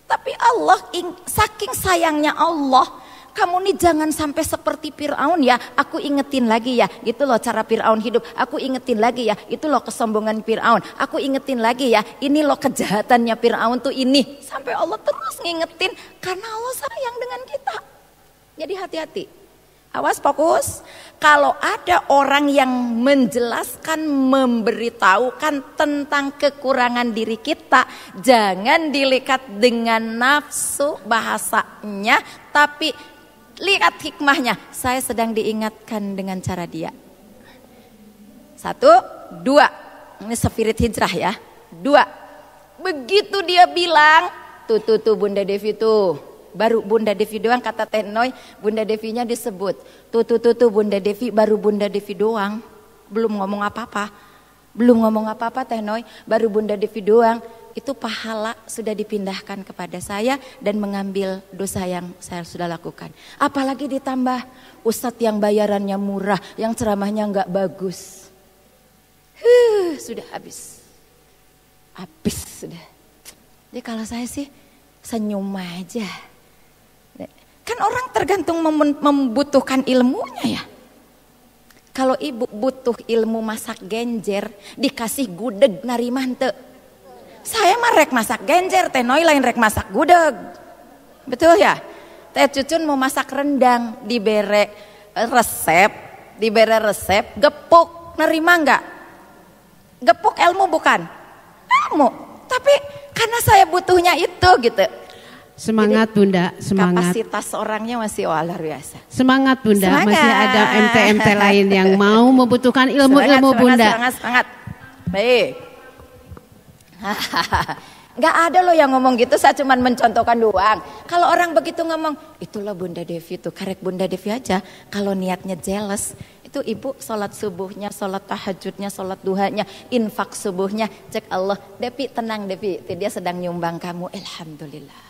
Tapi Allah, saking sayangnya Allah, kamu nih jangan sampai seperti Fir'aun ya. Aku ingetin lagi ya, gitu loh cara Fir'aun hidup. Aku ingetin lagi ya, itu loh kesombongan Fir'aun. Aku ingetin lagi ya, ini loh kejahatannya Fir'aun tuh ini. Sampai Allah terus ngingetin, karena Allah sayang dengan kita. Jadi hati-hati. Awas, fokus. Kalau ada orang yang menjelaskan, memberitahukan tentang kekurangan diri kita, jangan dilihat dengan nafsu bahasanya, tapi lihat hikmahnya. Saya sedang diingatkan dengan cara dia. 1, 2, Ini spirit hijrah ya. 2. Begitu dia bilang, tuh Bunda Devi tuh. Baru Bunda Devi doang kata Teh Noi, Bunda Devinya disebut. Tuh Bunda Devi, baru Bunda Devi doang. Belum ngomong apa-apa. Teh Noi, baru Bunda Devi doang. Itu pahala sudah dipindahkan kepada saya dan mengambil dosa yang saya sudah lakukan. Apalagi ditambah ustadz yang bayarannya murah, yang ceramahnya nggak bagus. Sudah habis sudah. Jadi kalau saya sih senyum aja. Kan orang tergantung membutuhkan ilmunya ya. Kalau ibu butuh ilmu masak genjer, dikasih gudeg narimah henteu. Saya mah rek masak genjer, Teh Noi lain rek masak gudeg. Betul ya? Teh Cucun mau masak rendang, dibere resep, gepuk, nerima enggak? Gepuk ilmu bukan? Ilmu, tapi karena saya butuhnya itu gitu. Semangat jadi, Bunda, semangat. Kapasitas orangnya masih luar biasa. Semangat Bunda, semangat. Masih ada MT lain yang mau membutuhkan ilmu-ilmu Bunda. Semangat. Baik. Gak ada loh yang ngomong gitu, saya cuma mencontohkan doang. Kalau orang begitu ngomong, itulah Bunda Devi tuh, karek Bunda Devi aja. Kalau niatnya jealous, itu ibu sholat subuhnya, sholat tahajudnya, sholat duhanya, infak subuhnya, cek Allah, Devi tenang Devi, dia sedang nyumbang kamu, alhamdulillah.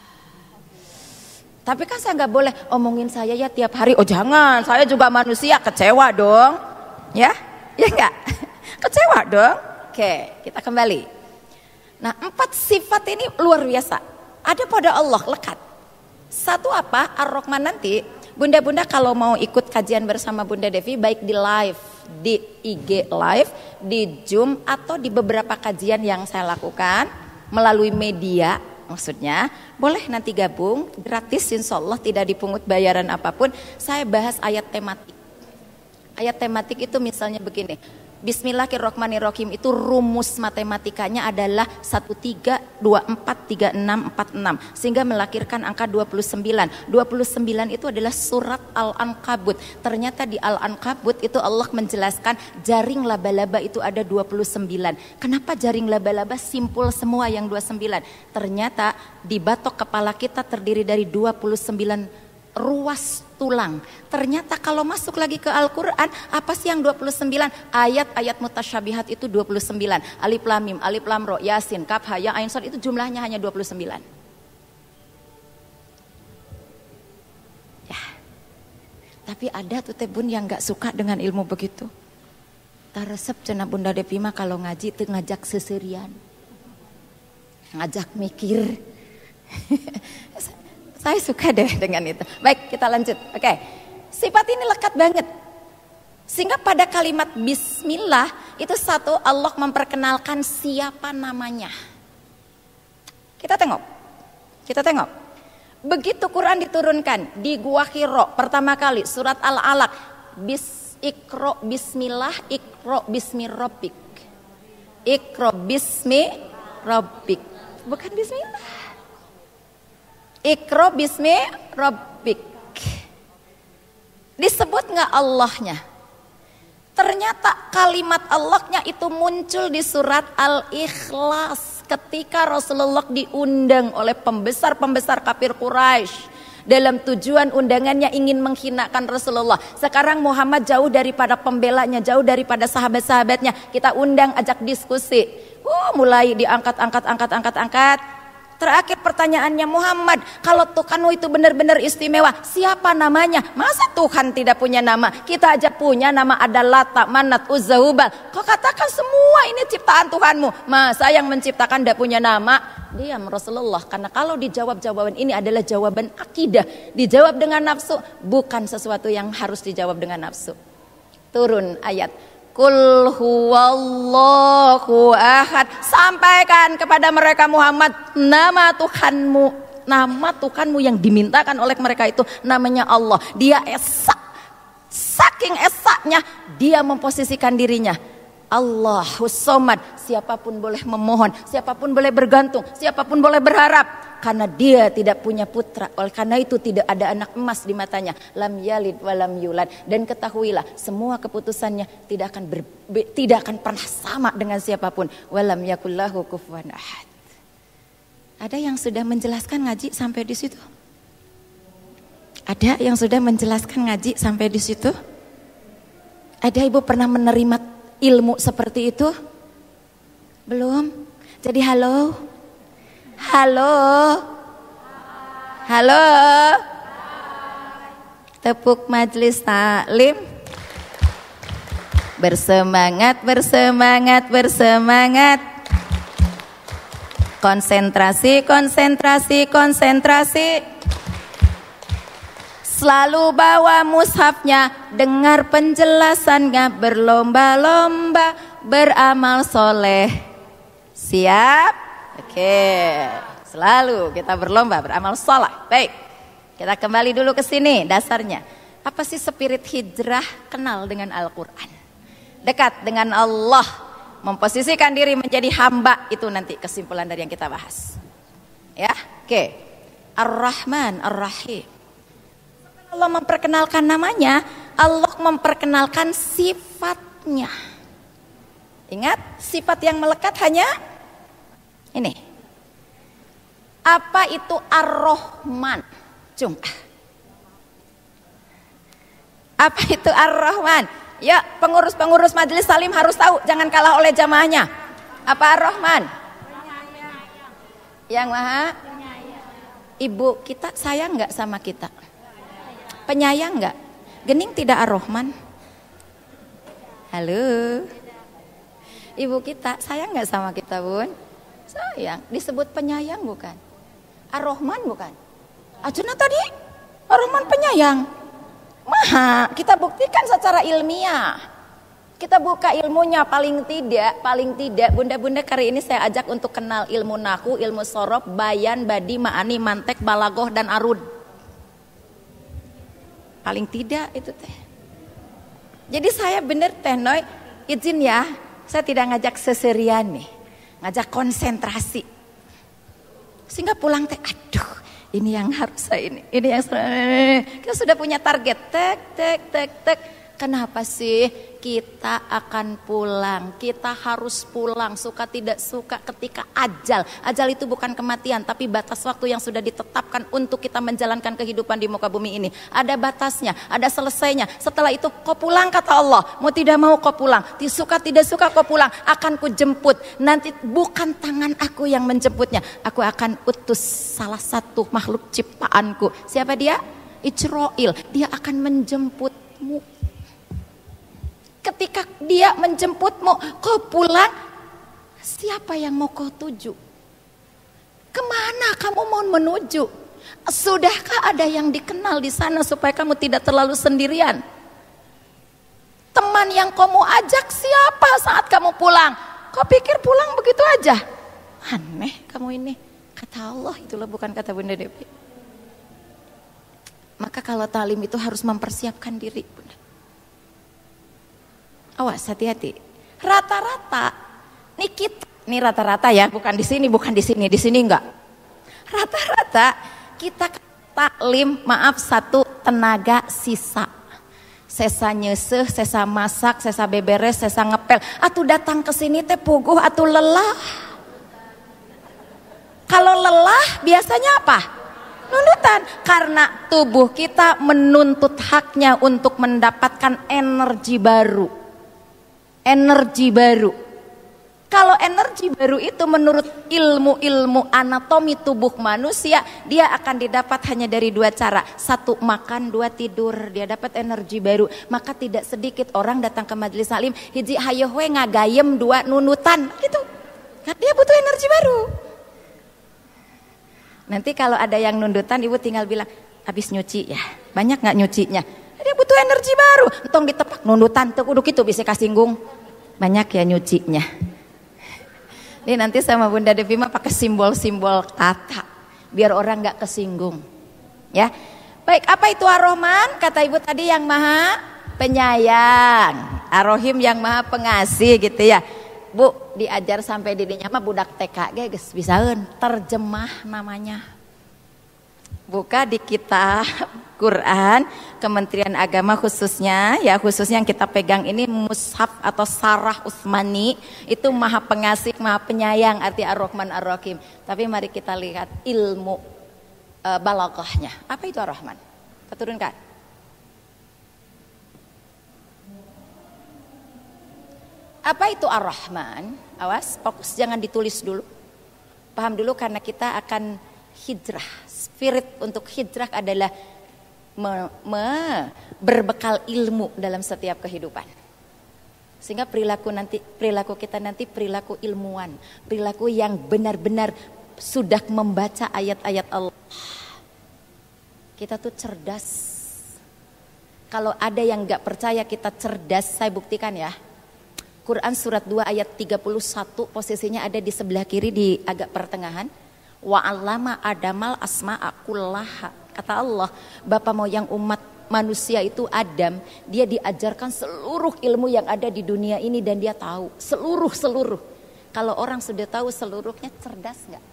Tapi kan saya gak boleh omongin saya ya tiap hari, oh jangan, saya juga manusia, kecewa dong. Ya enggak? Kecewa dong. Oke, kita kembali. Nah 4 sifat ini luar biasa. Ada pada Allah lekat. Satu apa? Ar-Rahman nanti. Bunda-bunda kalau mau ikut kajian bersama Bunda Devi, baik di live, di IG live, di Zoom, atau di beberapa kajian yang saya lakukan melalui media, maksudnya boleh nanti gabung, gratis insya Allah, tidak dipungut bayaran apapun. Saya bahas ayat tematik. Ayat tematik itu misalnya begini, Bismillahirrahmanirrahim, itu rumus matematikanya adalah 13, 24, 36, 46 sehingga melahirkan angka 29. 29 itu adalah surat Al-Ankabut. Ternyata di Al-Ankabut itu Allah menjelaskan jaring laba-laba itu ada 29. Kenapa jaring laba-laba simpul semua yang 29? Ternyata di batok kepala kita terdiri dari 29 ruas tulang. Ternyata kalau masuk lagi ke Al-Quran, apa sih yang 29? Ayat-ayat mutasyabihat itu 29. Alif Lam Mim, Alif Lam Ro, Yasin, Kaf, Ha, Ya, Ain, Shad, itu jumlahnya hanya 29. Ya. Tapi ada tuh Teh Bun yang gak suka dengan ilmu begitu. Taresep cenah Bunda Devi mah kalau ngaji tuh ngajak seserian. Ngajak mikir. Saya suka deh dengan itu. Baik, kita lanjut. Oke. Sifat ini lekat banget. Sehingga pada kalimat bismillah itu satu, Allah memperkenalkan siapa namanya. Kita tengok. Begitu Quran diturunkan di Gua Hiro pertama kali surat Al-Alaq, Iqra bismillah, Iqra bismi rabbik. Iqra bismi rabbik. Bukan bismillah. Iqra bismi rabbik. Disebut nggak Allahnya? Ternyata kalimat Allahnya itu muncul di surat Al-Ikhlas ketika Rasulullah diundang oleh pembesar-pembesar kafir Quraisy dalam tujuan undangannya ingin menghinakan Rasulullah. Sekarang Muhammad jauh daripada pembelanya, jauh daripada sahabat-sahabatnya. Kita undang, ajak diskusi. Mulai diangkat. Terakhir pertanyaannya, Muhammad, kalau Tuhanmu itu benar-benar istimewa, siapa namanya? Masa Tuhan tidak punya nama? Kita aja punya nama, ada Lata, Manat, Uzza, Hubal. Kau katakan semua ini ciptaan Tuhanmu. Masa yang menciptakan tidak punya nama? Diam Rasulullah, karena kalau dijawab jawaban ini adalah jawaban akidah. Dijawab dengan nafsu, bukan sesuatu yang harus dijawab dengan nafsu. Turun ayat. Qul huwallahu ahad. Sampaikan kepada mereka Muhammad, nama Tuhanmu yang dimintakan oleh mereka itu namanya Allah. Dia esa, saking esaknya dia memposisikan dirinya. Allahus Somad. Siapapun boleh memohon, siapapun boleh bergantung, siapapun boleh berharap. Karena dia tidak punya putra, oleh karena itu tidak ada anak emas di matanya. Lam yalid walam yulad. Dan ketahuilah, semua keputusannya tidak akan pernah sama dengan siapapun. Walam yakullahu kufuwan ahad. Ada yang sudah menjelaskan ngaji sampai di situ? Ada yang sudah menjelaskan ngaji sampai di situ? Ada ibu pernah menerima ilmu seperti itu? Belum? Jadi halo? Halo. Tepuk majelis taklim. Bersemangat. Konsentrasi. Selalu bawa mushafnya, dengar penjelasannya, berlomba-lomba beramal soleh. Siap? Oke, selalu kita berlomba beramal soleh. Baik, kita kembali dulu ke sini dasarnya. Apa sih spirit hijrah? Kenal dengan Al-Quran, dekat dengan Allah, memposisikan diri menjadi hamba. Itu nanti kesimpulan dari yang kita bahas. Ya, oke. Ar-Rahman, Ar-Rahim. Allah memperkenalkan namanya, Allah memperkenalkan sifatnya. Ingat, sifat yang melekat hanya ini. Apa itu Ar-Rahman? Apa itu Ar-Rahman? Ya, pengurus-pengurus majelis salim harus tahu, jangan kalah oleh jamaahnya. Apa Ar-Rahman? Yang maha ibu kita sayang nggak sama kita? Penyayang nggak? Gening tidak Ar-Rahman? Halo. Ibu kita sayang nggak sama kita, Bun? Sayang. Disebut penyayang bukan? Ar-Rahman bukan? Acuna tadi Ar-Rahman penyayang. Maha, kita buktikan secara ilmiah. Kita buka ilmunya paling tidak bunda-bunda kali ini saya ajak untuk kenal ilmu nahu, ilmu sorof, bayan, badi, ma'ani, mantek, balagoh dan arud. Paling tidak itu teh. Jadi saya bener teh Noy, izin ya, saya tidak ngajak seserian nih, ngajak konsentrasi. Sehingga pulang teh, aduh, ini yang harus saya ini yang kita sudah punya target, tek. Kenapa sih kita akan pulang? Kita harus pulang, suka tidak suka ketika ajal. Ajal itu bukan kematian, tapi batas waktu yang sudah ditetapkan untuk kita menjalankan kehidupan di muka bumi ini. Ada batasnya, ada selesainya. Setelah itu kau pulang kata Allah. Mau tidak mau kau pulang. Suka tidak suka kau pulang. Akan ku jemput. Nanti bukan tangan aku yang menjemputnya. Aku akan utus salah satu makhluk ciptaanku. Siapa dia? Ijroil. Dia akan menjemputmu. Ketika dia menjemputmu, kau pulang, siapa yang mau kau tuju? Kemana kamu mau menuju? Sudahkah ada yang dikenal di sana supaya kamu tidak terlalu sendirian? Teman yang kamu ajak siapa saat kamu pulang? Kau pikir pulang begitu aja? Aneh kamu ini. Kata Allah itulah, bukan kata Bunda Dewi. Maka kalau talim itu harus mempersiapkan diri, Bunda. Awas, hati-hati. Rata-rata, nih rata-rata ya, bukan di sini enggak. Rata-rata kita taklim, maaf, satu tenaga sisa. Sesa nyeseh, sesa masak, sesa beberes, sesa ngepel. Atuh datang ke sini teh puguh, atuh lelah. Kalau lelah biasanya apa? Nunutan, karena tubuh kita menuntut haknya untuk mendapatkan energi baru. Kalau energi baru itu menurut ilmu anatomi tubuh manusia, dia akan didapat hanya dari dua cara. Satu, makan, dua, tidur. Dia dapat energi baru. Maka tidak sedikit orang datang ke majelis salim, hiji hayo we ngagayem, dua nunutan gitu. Nah, dia butuh energi baru. Nanti kalau ada yang nundutan, ibu tinggal bilang, habis nyuci ya. Banyak gak nyucinya? Dia butuh energi baru. Entong ditepak nundutan tuh kudu gitu bisa kasinggung. Banyak ya nyucinya. Ini nanti sama Bunda Devi mah pakai simbol-simbol kata biar orang nggak kesinggung. Ya. Baik, apa itu Ar-Rahman? Kata ibu tadi yang maha penyayang. Ar-Rahim yang maha pengasih gitu ya. Bu, diajar sampai didinya mah budak TK geus bisaeun terjemah namanya. Buka di kitab Quran Kementerian Agama khususnya yang kita pegang ini mushaf atau sarah Utsmani, itu maha pengasih, maha penyayang arti Ar-Rahman Ar-Rahim. Tapi mari kita lihat ilmu balaghahnya. Apa itu Ar-Rahman? Keturunkan. Apa itu Ar-Rahman? Awas, fokus jangan ditulis dulu. Paham dulu karena kita akan hijrah. Spirit untuk hijrah adalah berbekal ilmu dalam setiap kehidupan. Sehingga perilaku kita nanti perilaku ilmuwan, perilaku yang benar-benar sudah membaca ayat-ayat Allah. Kita tuh cerdas. Kalau ada yang gak percaya kita cerdas, saya buktikan ya. Quran surat 2 ayat 31 posisinya ada di sebelah kiri di agak pertengahan. Wa 'allama Adamal asma'a kullaha. Kata Allah, bapak moyang umat manusia itu Adam, dia diajarkan seluruh ilmu yang ada di dunia ini dan dia tahu seluruh. Kalau orang sudah tahu seluruhnya, cerdas nggak?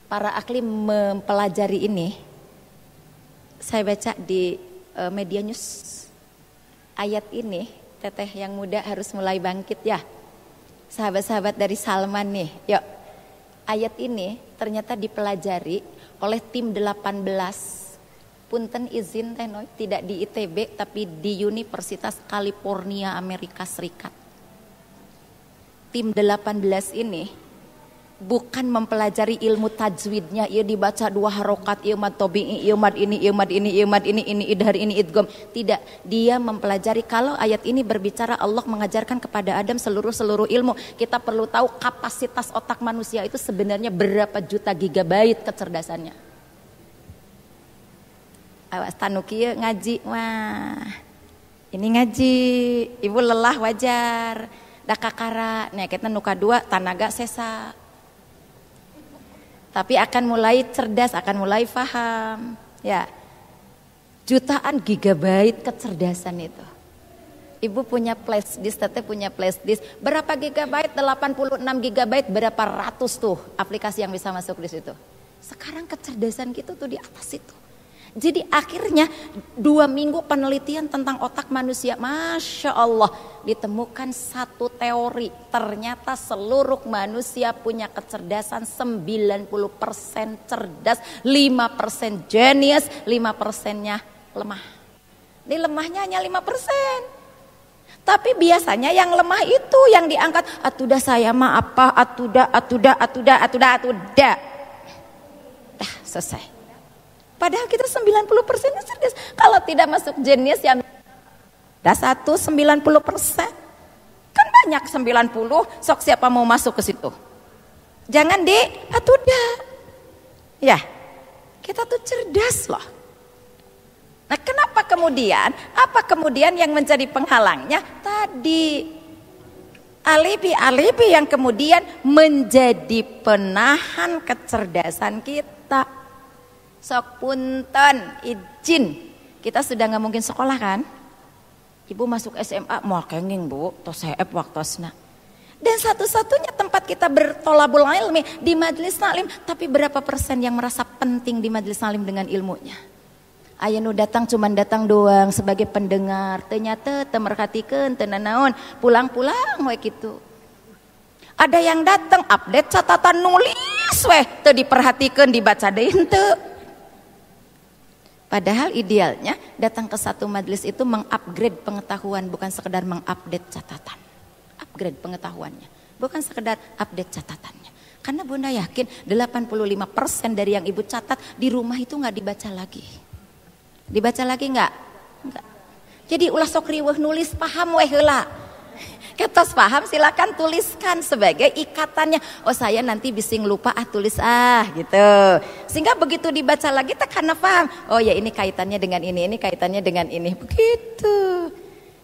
Para ahli mempelajari ini. Saya baca di media news. Ayat ini, teteh yang muda harus mulai bangkit ya. Sahabat-sahabat dari Salman nih, yuk. Ayat ini ternyata dipelajari oleh tim 18. Punten izin teh Noy, tidak di ITB tapi di Universitas California Amerika Serikat. Tim 18 ini bukan mempelajari ilmu tajwidnya, ia dibaca 2 harokat, ia mad tobi'i, ia mad ini, ini idhar, ini idgham. Tidak, dia mempelajari kalau ayat ini berbicara Allah mengajarkan kepada Adam seluruh ilmu. Kita perlu tahu kapasitas otak manusia itu sebenarnya berapa juta gigabyte kecerdasannya. Awas tanuki ngaji, wah ini ngaji, ibu lelah wajar, dakakara, nih kita nuka 2 tanaga sesa. Tapi akan mulai cerdas, akan mulai paham. Ya, jutaan gigabyte kecerdasan itu. Ibu punya flash disk, teteh punya flash disk. Berapa gigabyte? 86 gigabyte. Berapa ratus tuh aplikasi yang bisa masuk di situ. Sekarang kecerdasan kita tuh di atas itu. Jadi akhirnya 2 minggu penelitian tentang otak manusia, Masya Allah, ditemukan satu teori. Ternyata seluruh manusia punya kecerdasan 90% cerdas, 5% genius, 5%-nya lemah. Ini lemahnya hanya 5%. Tapi biasanya yang lemah itu yang diangkat, atuda saya mah apa, atuda. Dah selesai. Padahal kita 90% cerdas. Kalau tidak masuk jenius ya ada 90%. Kan banyak 90, sok siapa mau masuk ke situ. Jangan atuda. Ya, kita tuh cerdas loh. Nah kenapa kemudian, apa kemudian yang menjadi penghalangnya? Tadi alibi yang kemudian menjadi penahan kecerdasan kita. Sok punten izin, kita sudah nggak mungkin sekolah kan? Ibu masuk SMA mau kenging bu, tos seep waktosna. Dan satu-satunya tempat kita bertolabul ilmi di majelis taklim. Tapi berapa persen yang merasa penting di majelis taklim dengan ilmunya? Ayanu datang cuman datang doang sebagai pendengar, ternyata temerhatikeun teu nanaon, pulang-pulang we kitu. Ada yang datang update catatan nulis weh teu diperhatikeun dibaca deui henteu. Padahal idealnya datang ke satu majelis itu mengupgrade pengetahuan, bukan sekedar mengupdate catatan. Upgrade pengetahuannya, bukan sekedar update catatannya. Karena Bunda yakin 85% dari yang ibu catat di rumah itu gak dibaca lagi. Dibaca lagi gak? Enggak. Jadi ulah sok riweuh nulis, paham weh heula. Ketos paham silakan tuliskan sebagai ikatannya. Oh saya nanti bising lupa tulis gitu. Sehingga begitu dibaca lagi tak karena paham. Oh ya ini kaitannya dengan ini kaitannya dengan ini. Begitu.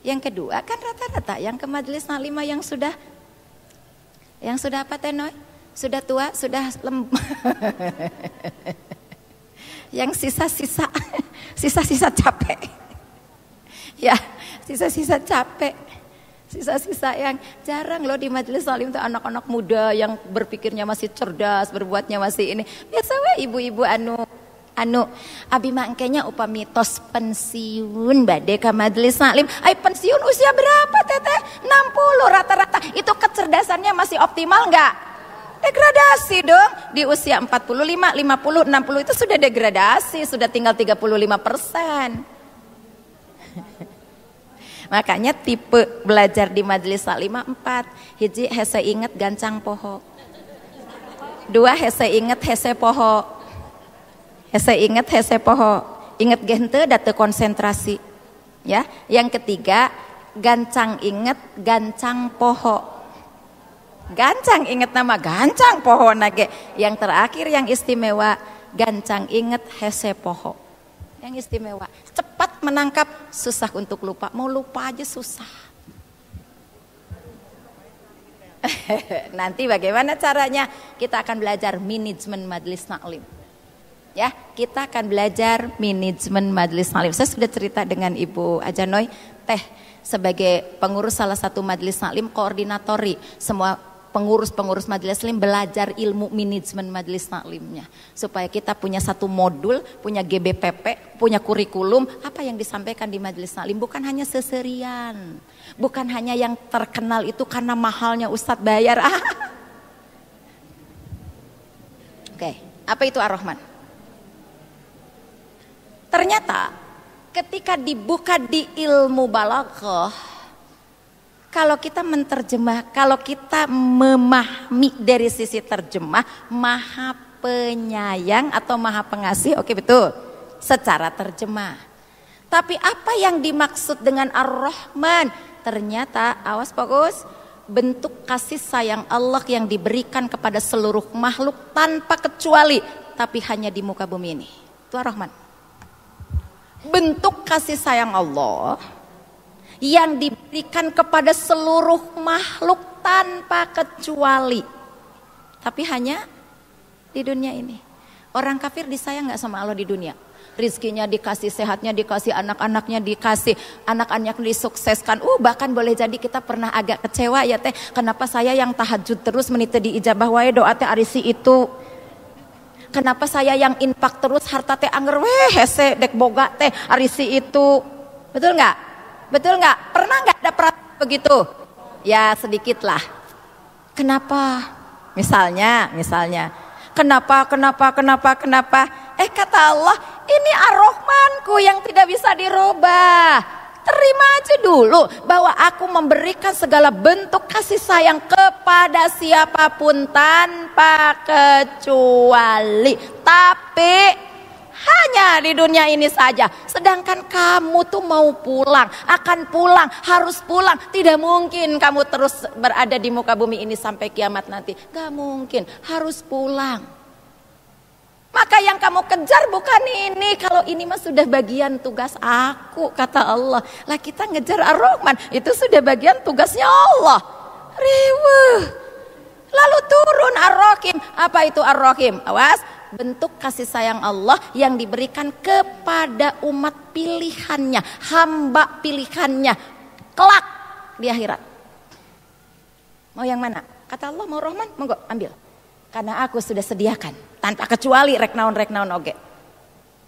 Yang kedua kan rata-rata yang ke majelis taklimah yang sudah apa Tenoy? Sudah tua, sudah yang sisa-sisa capek. Ya, sisa-sisa capek. Sisa-sisa yang jarang loh di majelis taklim tuh anak-anak muda yang berpikirnya masih cerdas, berbuatnya masih ini. Biasa we ibu-ibu anu abi mangkenya upami tos pensiun bade ka majelis taklim. Ai pensiun usia berapa teteh? 60 rata-rata. Itu kecerdasannya masih optimal enggak? Degradasi dong. Di usia 45, 50, 60 itu sudah degradasi, sudah tinggal 35%. Makanya tipe belajar di majelis taklim 4. Hiji hese inget gancang poho. 2 hese inget hese poho. Hese inget hese poho. Inget gente date konsentrasi. Ya, yang ketiga gancang inget gancang poho. Gancang inget nama gancang poho nage. Yang terakhir yang istimewa gancang inget hese poho. Yang istimewa cepat menangkap, susah untuk lupa. Mau lupa aja susah. Nanti bagaimana caranya? Kita akan belajar manajemen majelis taklim. Ya, kita akan belajar manajemen majelis taklim. Saya sudah cerita dengan Ibu Ajanoy, teh sebagai pengurus salah satu majelis taklim, koordinatori semua pengurus-pengurus majelis taklim belajar ilmu manajemen majelis taklimnya supaya kita punya satu modul, punya GBPP, punya kurikulum apa yang disampaikan di majelis taklim bukan hanya seserian, bukan hanya yang terkenal itu karena mahalnya Ustadz bayar. Oke, apa itu Ar-Rahman? Ternyata ketika dibuka di ilmu balaghah, kalau kita menerjemah, kalau kita memahami dari sisi terjemah, maha penyayang atau maha pengasih, oke betul, secara terjemah. Tapi apa yang dimaksud dengan Ar-Rahman? Ternyata, awas fokus, bentuk kasih sayang Allah yang diberikan kepada seluruh makhluk tanpa kecuali, tapi hanya di muka bumi ini. Itu Ar-Rahman. Bentuk kasih sayang Allah yang diberikan kepada seluruh makhluk tanpa kecuali, tapi hanya di dunia ini. Orang kafir disayang gak sama Allah di dunia? Rizkinya dikasih, sehatnya dikasih, anak-anaknya dikasih, anak-anaknya disukseskan. Bahkan boleh jadi kita pernah agak kecewa ya teh, kenapa saya yang tahajud terus meniti di ijabah wae doa teh arisi itu. Kenapa saya yang infak terus harta teh anger hese dek boga teh arisi itu. Betul nggak? Betul nggak? Pernah nggak ada perasaan begitu? Ya sedikit lah. Kenapa? Misalnya. Kenapa? Kata Allah, ini Ar-Rahmanku yang tidak bisa dirubah. Terima aja dulu bahwa aku memberikan segala bentuk kasih sayang kepada siapapun tanpa kecuali. Tapi hanya di dunia ini saja. Sedangkan kamu tuh mau pulang, akan pulang, harus pulang. Tidak mungkin kamu terus berada di muka bumi ini sampai kiamat nanti. Gak mungkin, harus pulang. Maka yang kamu kejar bukan ini. Kalau ini mah sudah bagian tugas aku, kata Allah. Lah kita ngejar Ar-Rahman, itu sudah bagian tugasnya Allah. Riweuh. Lalu turun Ar-Rahim. Apa itu Ar-Rahim? Awas, bentuk kasih sayang Allah yang diberikan kepada umat pilihannya, hamba pilihannya, kelak di akhirat. Mau yang mana? Kata Allah mau Rahman, monggo ambil. Karena aku sudah sediakan tanpa kecuali rek naon oge.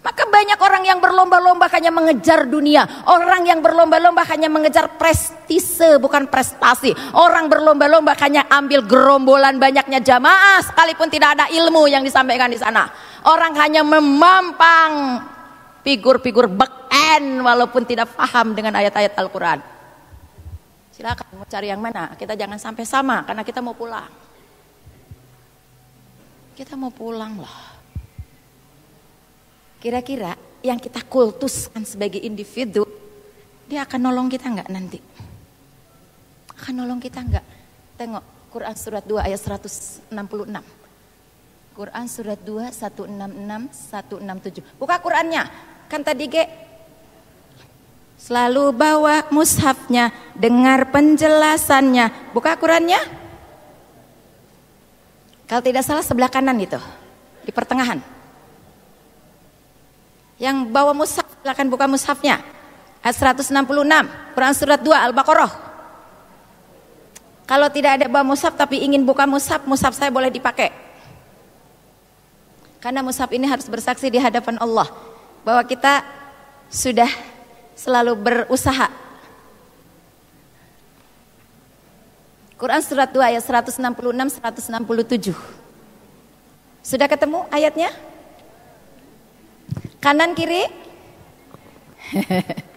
Maka banyak orang yang berlomba-lomba hanya mengejar dunia. Orang yang berlomba-lomba hanya mengejar prestise bukan prestasi. Orang berlomba-lomba hanya ambil gerombolan banyaknya jamaah sekalipun tidak ada ilmu yang disampaikan di sana. Orang hanya memampang figur-figur beken walaupun tidak paham dengan ayat-ayat Al-Quran. Silakan mau cari yang mana. Kita jangan sampai sama karena kita mau pulang. Kita mau pulang loh. Kira-kira yang kita kultuskan sebagai individu, dia akan nolong kita enggak nanti? Akan nolong kita enggak? Tengok Quran surat 2 ayat 166. Quran surat 2 166 167. Buka Qurannya. Kan tadi selalu bawa mushafnya, dengar penjelasannya. Buka Qurannya. Kalau tidak salah sebelah kanan itu, di pertengahan. Yang bawa mushaf, silakan buka mushafnya. Ayat 166, Quran surat 2 Al-Baqarah. Kalau tidak ada bawa mushaf tapi ingin buka mushaf, mushaf saya boleh dipakai. Karena mushaf ini harus bersaksi di hadapan Allah bahwa kita sudah selalu berusaha. Quran surat 2 ayat 166 167. Sudah ketemu ayatnya? Kanan kiri?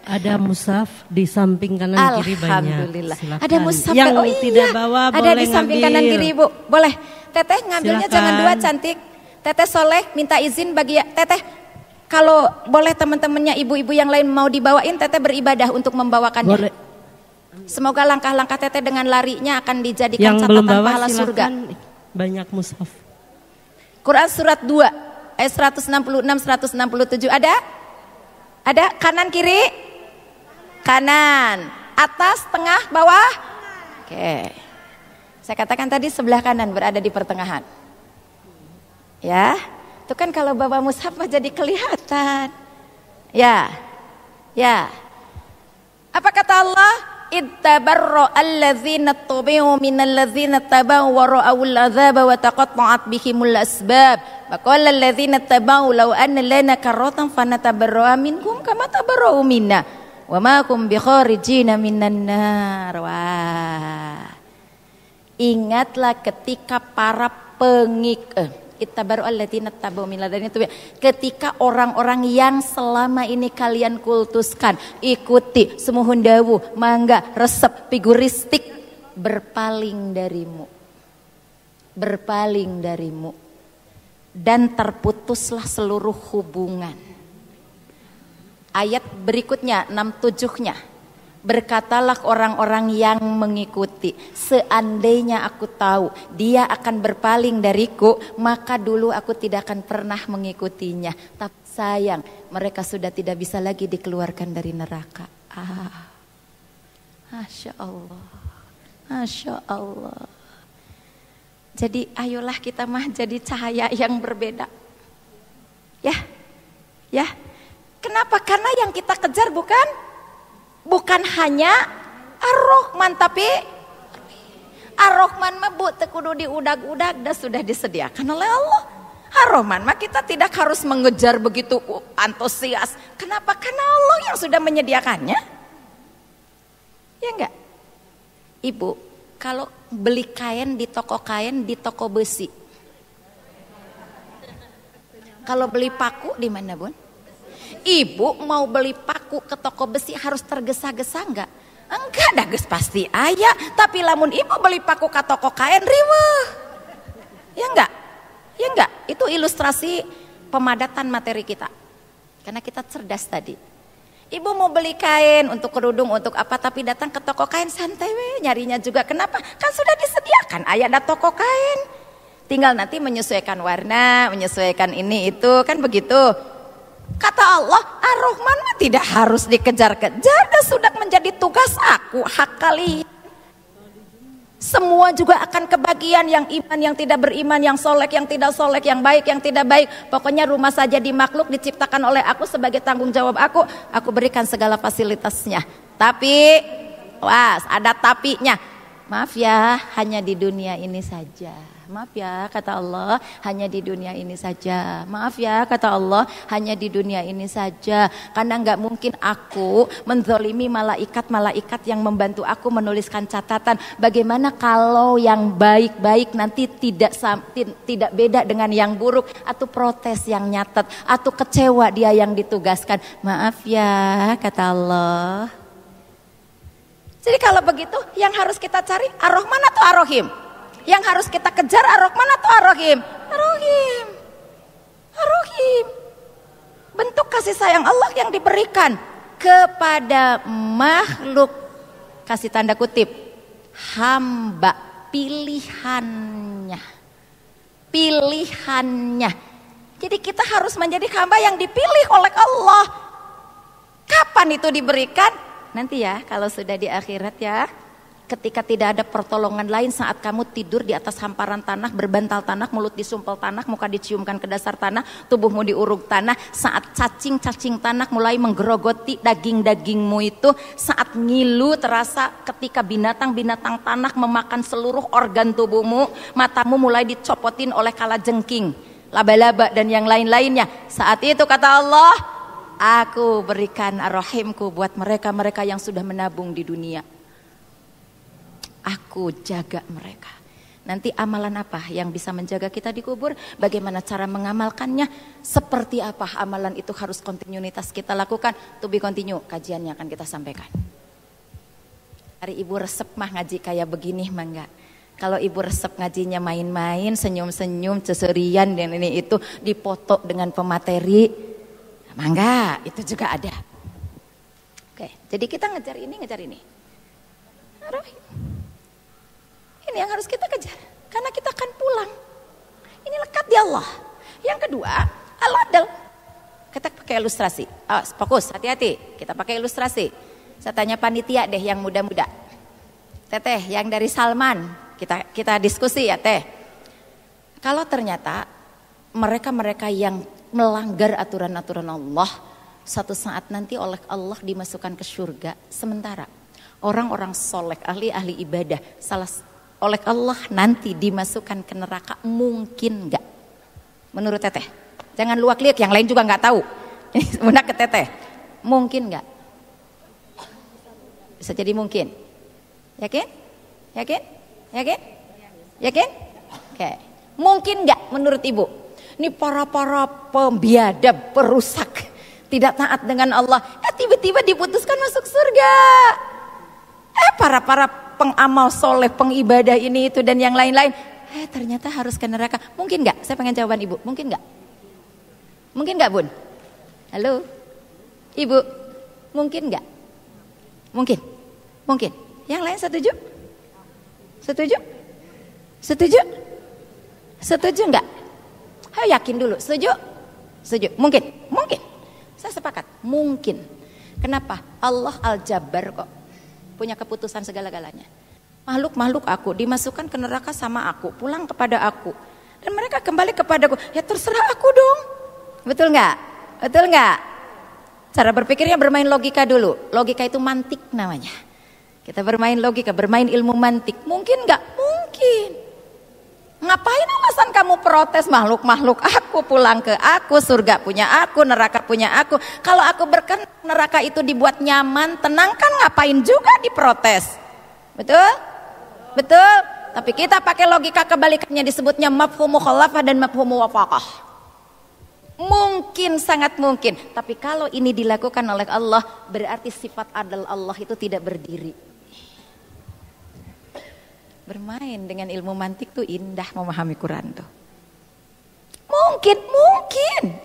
Ada mushaf di samping kanan kiri banyak. Alhamdulillah. Silakan. Ada mushaf yang tidak iya. bawa ada boleh di samping ngambil. kanan kiri Ibu. Boleh. Teteh ngambilnya Silakan. jangan dua, cantik. Teteh soleh minta izin bagi Teteh. Kalau boleh teman-temannya ibu-ibu yang lain mau dibawain, Teteh beribadah untuk membawakannya. Boleh. Semoga langkah-langkah Teteh dengan larinya akan dijadikan Yang belum catatan bawa pahala surga. silakan. Banyak mushaf. Quran surat 2 ayat 166 167 ada? Ada kanan kiri? Kanan, atas, tengah, bawah. Oke. Saya katakan tadi sebelah kanan berada di pertengahan. Ya. Itu kan kalau bawa mushaf mah jadi kelihatan. Ya. Ya. Apa kata Allah? Ittabarra alladzina tubi'u minal ladzina tabau wa ra'awul adzaba wa taqatta'at bihimul asbab. Wa qala alladzina tabau law anna lana karratan fanatabarra'a minkum kama tabarra'u minna wa ma kum bikharijina minan nar. Wah. Ingatlah ketika para ittabaru alladzina tabau min ladzina tabi'u, ketika orang-orang yang selama ini kalian kultuskan, ikuti, semuhun dawu, mangga, resep, figuristik, berpaling darimu dan terputuslah seluruh hubungan. Ayat berikutnya 67-nya, berkatalah orang-orang yang mengikuti, seandainya aku tahu dia akan berpaling dariku, maka dulu aku tidak akan pernah mengikutinya. Tapi sayang, mereka sudah tidak bisa lagi dikeluarkan dari neraka. Masya Allah, Masya Allah. Jadi ayolah kita mah jadi cahaya yang berbeda. Ya, ya. Kenapa? Karena yang kita kejar bukan hanya Ar-Rahman, tapi Ar-Rahman mah bu tekudu diudag-udag dah sudah disediakan oleh Allah. Ar-Rahman mah kita tidak harus mengejar begitu antusias. Kenapa? Karena Allah yang sudah menyediakannya. Ya enggak? Ibu, kalau beli kain di toko besi. Kalau beli paku di mana, Bun? Ibu mau beli paku ke toko besi harus tergesa-gesa enggak? Enggak, dages pasti aya. Tapi lamun ibu beli paku ke toko kain riweuh. Ya enggak? Ya enggak? Itu ilustrasi pemadatan materi kita. Karena kita cerdas tadi. Ibu mau beli kain untuk kerudung, untuk apa, tapi datang ke toko kain santai we, nyarinya juga. Kenapa? Kan sudah disediakan, aya ada toko kain. Tinggal nanti menyesuaikan warna, menyesuaikan ini itu, kan begitu. Kata Allah, Ar-Rahman mah tidak harus dikejar-kejar, dan sudah menjadi tugas aku, hak kalian. Semua juga akan kebagian, yang iman, yang tidak beriman, yang solek, yang tidak solek, yang baik, yang tidak baik. Pokoknya rumah saja di makhluk diciptakan oleh aku sebagai tanggung jawab aku berikan segala fasilitasnya. Tapi, ada tapinya. Maaf ya, hanya di dunia ini saja. Maaf ya, kata Allah, hanya di dunia ini saja. Maaf ya, kata Allah, hanya di dunia ini saja. Karena enggak mungkin aku menzolimi malaikat-malaikat yang membantu aku menuliskan catatan. Bagaimana kalau yang baik-baik nanti tidak beda dengan yang buruk, atau protes yang nyatet, atau kecewa dia yang ditugaskan. Maaf ya, kata Allah. Jadi kalau begitu, yang harus kita cari Ar-Rahman atau Ar-Rahim? Yang harus kita kejar Ar-Rahman atau Ar-Rahim? Ar-Rahim. Ar-Rahim. Bentuk kasih sayang Allah yang diberikan kepada makhluk, kasih tanda kutip, hamba, pilihannya. Pilihannya. Jadi kita harus menjadi hamba yang dipilih oleh Allah. Kapan itu diberikan? Nanti ya, kalau sudah di akhirat ya. Ketika tidak ada pertolongan lain saat kamu tidur di atas hamparan tanah, berbantal tanah, mulut disumpel tanah, muka diciumkan ke dasar tanah, tubuhmu diuruk tanah, saat cacing-cacing tanah mulai menggerogoti daging-dagingmu itu, saat ngilu terasa ketika binatang-binatang tanah memakan seluruh organ tubuhmu, matamu mulai dicopotin oleh kalajengking, laba-laba dan yang lain-lainnya. Saat itu kata Allah, aku berikan ar-rahimku buat mereka-mereka yang sudah menabung di dunia. Aku jaga mereka. Nanti amalan apa yang bisa menjaga kita di kubur? Bagaimana cara mengamalkannya? Seperti apa amalan itu harus kontinuitas kita lakukan? To be continue, kajiannya akan kita sampaikan. Hari ibu resep mah ngaji kayak begini mah enggak. Kalau ibu resep ngajinya main-main, senyum-senyum, ceserian dan ini itu dipoto dengan pemateri, mah enggak, itu juga ada. Oke, jadi kita ngejar ini. Ini yang harus kita kejar, karena kita akan pulang. Ini lekat di Allah. Yang kedua, al-adl. Kita pakai ilustrasi. Fokus, hati-hati. Kita pakai ilustrasi. Saya tanya panitia deh yang muda-muda. Teteh, yang dari Salman, kita diskusi ya Teh. Kalau ternyata mereka-mereka yang melanggar aturan-aturan Allah, satu saat nanti oleh Allah dimasukkan ke surga. Sementara orang-orang soleh, ahli-ahli ibadah, oleh Allah nanti dimasukkan ke neraka, mungkin enggak? Menurut Teteh, jangan luak-liak, yang lain juga enggak tahu. Ini benar ke Teteh, mungkin enggak? Bisa jadi mungkin. Yakin? Oke. Mungkin enggak menurut Ibu? Ini para pembiadab, perusak, tidak taat dengan Allah, tiba-tiba diputuskan masuk surga. Para pengamal soleh, pengibadah ini itu dan yang lain-lain, ternyata harus ke neraka. Mungkin nggak? Saya pengen jawaban Ibu. Mungkin nggak? Mungkin nggak Bun? Halo, Ibu, mungkin nggak? Mungkin. Yang lain setuju? Setuju nggak? Ayo yakin dulu. Setuju? Mungkin. Saya sepakat. Mungkin. Kenapa? Allah Al-Jabbar kok. Punya keputusan segala-galanya. Makhluk-makhluk aku dimasukkan ke neraka sama aku, pulang kepada aku, dan mereka kembali kepadaku. Ya terserah aku dong. Betul nggak? Cara berpikirnya bermain logika dulu. Logika itu mantik namanya. Kita bermain logika, bermain ilmu mantik. Mungkin nggak? Mungkin. Ngapain alasan kamu protes? Makhluk-makhluk aku, pulang ke aku, surga punya aku, neraka punya aku. Kalau aku berkenan neraka itu dibuat nyaman, tenang, kan ngapain juga diprotes? Betul? Tapi kita pakai logika kebalikannya, disebutnya mafhum mukhalafah dan mafhum muwafaqah. Mungkin, sangat mungkin. Tapi kalau ini dilakukan oleh Allah, berarti sifat adil Allah itu tidak berdiri. Bermain dengan ilmu mantik tuh indah memahami Quran tuh. Mungkin,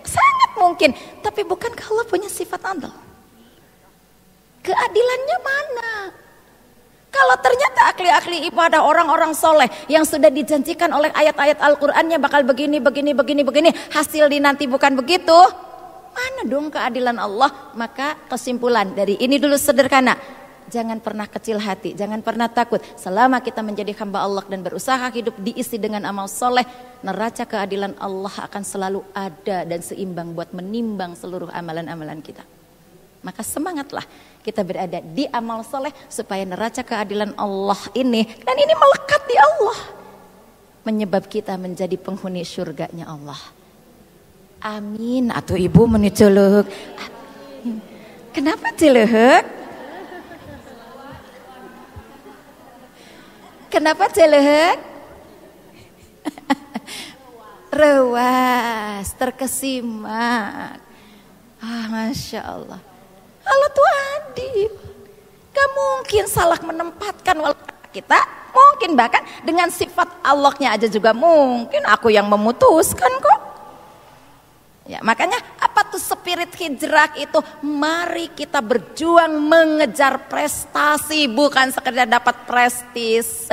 sangat mungkin. Tapi bukankah Allah punya sifat adil? Keadilannya mana? Kalau ternyata ahli-ahli ibadah, orang-orang soleh yang sudah dijanjikan oleh ayat-ayat Al-Qur'annya bakal begini, hasil di nanti bukan begitu, mana dong keadilan Allah? Maka kesimpulan dari ini dulu sederhana. Jangan pernah kecil hati, jangan pernah takut. Selama kita menjadi hamba Allah dan berusaha hidup diisi dengan amal soleh, neraca keadilan Allah akan selalu ada dan seimbang buat menimbang seluruh amalan-amalan kita. Maka semangatlah kita berada di amal soleh supaya neraca keadilan Allah ini, dan ini melekat di Allah, menyebab kita menjadi penghuni surganya Allah. Amin. Atau Ibu meniceluk. Kenapa celuk? Kenapa celek? Rewas, terkesima. Masya Allah. Allah tuh adil. Gak mungkin salah menempatkan kita. Mungkin bahkan dengan sifat Allahnya aja juga mungkin aku yang memutuskan kok. Ya, makanya apa tuh spirit hijrah itu? Mari kita berjuang mengejar prestasi, bukan sekedar dapat prestise.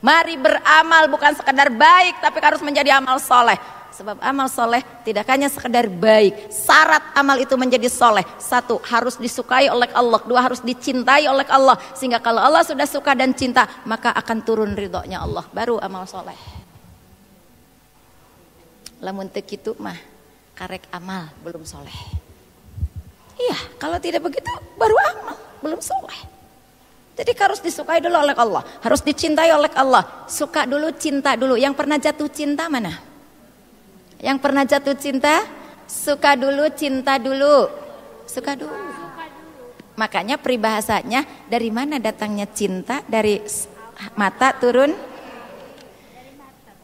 Mari beramal bukan sekedar baik, tapi harus menjadi amal soleh. Sebab amal soleh tidak hanya sekedar baik. Syarat amal itu menjadi soleh. 1, harus disukai oleh Allah. 2, harus dicintai oleh Allah. Sehingga kalau Allah sudah suka dan cinta, maka akan turun ridhonya Allah. Baru amal soleh. Lamun teu kitu mah karek amal belum soleh. Iya, kalau tidak begitu baru amal belum soleh. Jadi harus disukai dulu oleh Allah, harus dicintai oleh Allah. Suka dulu, cinta dulu. Yang pernah jatuh cinta mana? Yang pernah jatuh cinta, suka dulu, cinta dulu. Suka dulu. Makanya peribahasanya, dari mana datangnya cinta? Dari mata turun.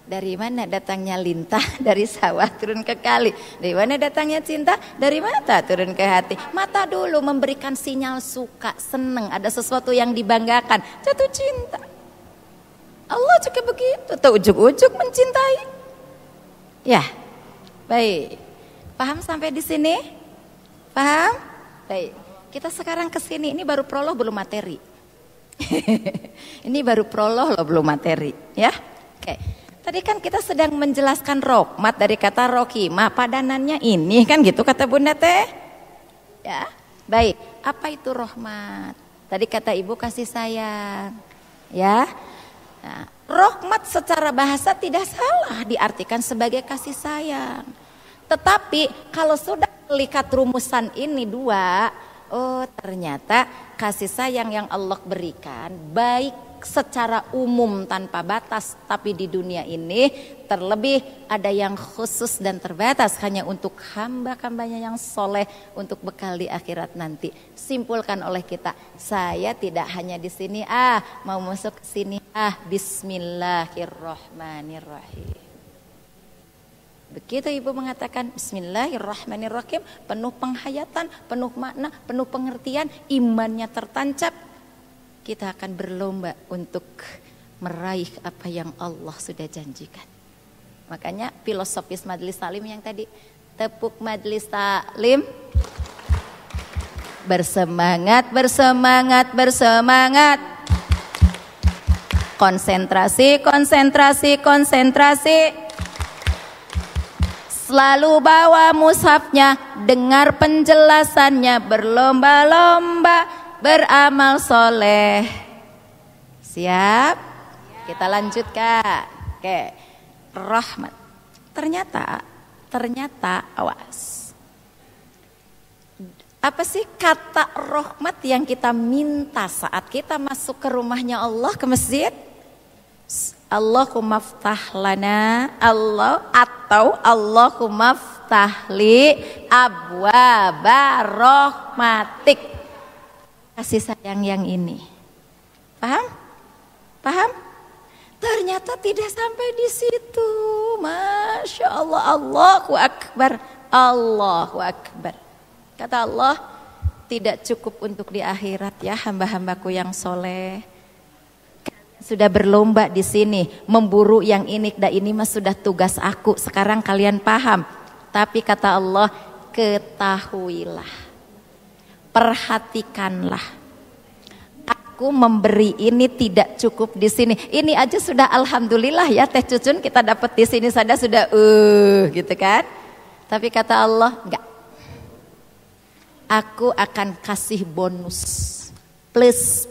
Dari mana datangnya lintah? Dari sawah turun ke kali. Dari mana datangnya cinta? Dari mata turun ke hati. Mata dulu memberikan sinyal suka, senang, ada sesuatu yang dibanggakan. Jatuh cinta. Allah juga begitu. Tuh ujuk-ujuk mencintai. Ya, baik. Paham sampai di sini? Paham? Baik. Kita sekarang ke sini. Ini baru prolog belum materi. Ini baru prolog loh belum materi. Ya, oke. Tadi kan kita sedang menjelaskan rahmat dari kata rohimah. Padanannya ini kan gitu kata Bunda teh. Ya, baik. Apa itu rahmat? Tadi kata Ibu kasih sayang. Ya. Nah, rahmat secara bahasa tidak salah diartikan sebagai kasih sayang. Tetapi kalau sudah melihat rumusan ini 2, oh ternyata kasih sayang yang Allah berikan baik secara umum tanpa batas, tapi di dunia ini terlebih ada yang khusus dan terbatas hanya untuk hamba-hambanya yang soleh untuk bekal di akhirat nanti. Simpulkan oleh kita, saya tidak hanya di sini mau masuk ke sini bismillahirrahmanirrahim. Begitu Ibu mengatakan bismillahirrahmanirrahim, penuh penghayatan, penuh makna, penuh pengertian, imannya tertancap. Kita akan berlomba untuk meraih apa yang Allah sudah janjikan. Makanya filosofis Majelis Taklim yang tadi, tepuk Majelis Taklim. Bersemangat, bersemangat, bersemangat. Konsentrasi, konsentrasi, konsentrasi. Selalu bawa mushafnya, dengar penjelasannya, berlomba-lomba beramal soleh. Siap? Kita lanjutkan. Oke. Rahmat. Ternyata awas. Apa sih kata rahmat yang kita minta saat kita masuk ke rumahnya Allah, ke masjid? Allahumma ftah lana atau Allahumma ftah li abwaba rahmatik. Kasih sayang yang ini. Paham? Paham? Ternyata tidak sampai di situ. Masya Allah, Allahu Akbar. Allahu Akbar. Kata Allah, tidak cukup untuk di akhirat ya hamba-hambaku yang soleh. Sudah berlomba di sini, memburu yang ini dan ini mah sudah tugas aku. Sekarang kalian paham. Tapi kata Allah, ketahuilah, perhatikanlah. Aku memberi ini tidak cukup di sini. Ini aja sudah alhamdulillah ya Teh Cucun, kita dapat di sini saja sudah gitu kan. Tapi kata Allah, enggak. Aku akan kasih bonus. Plus.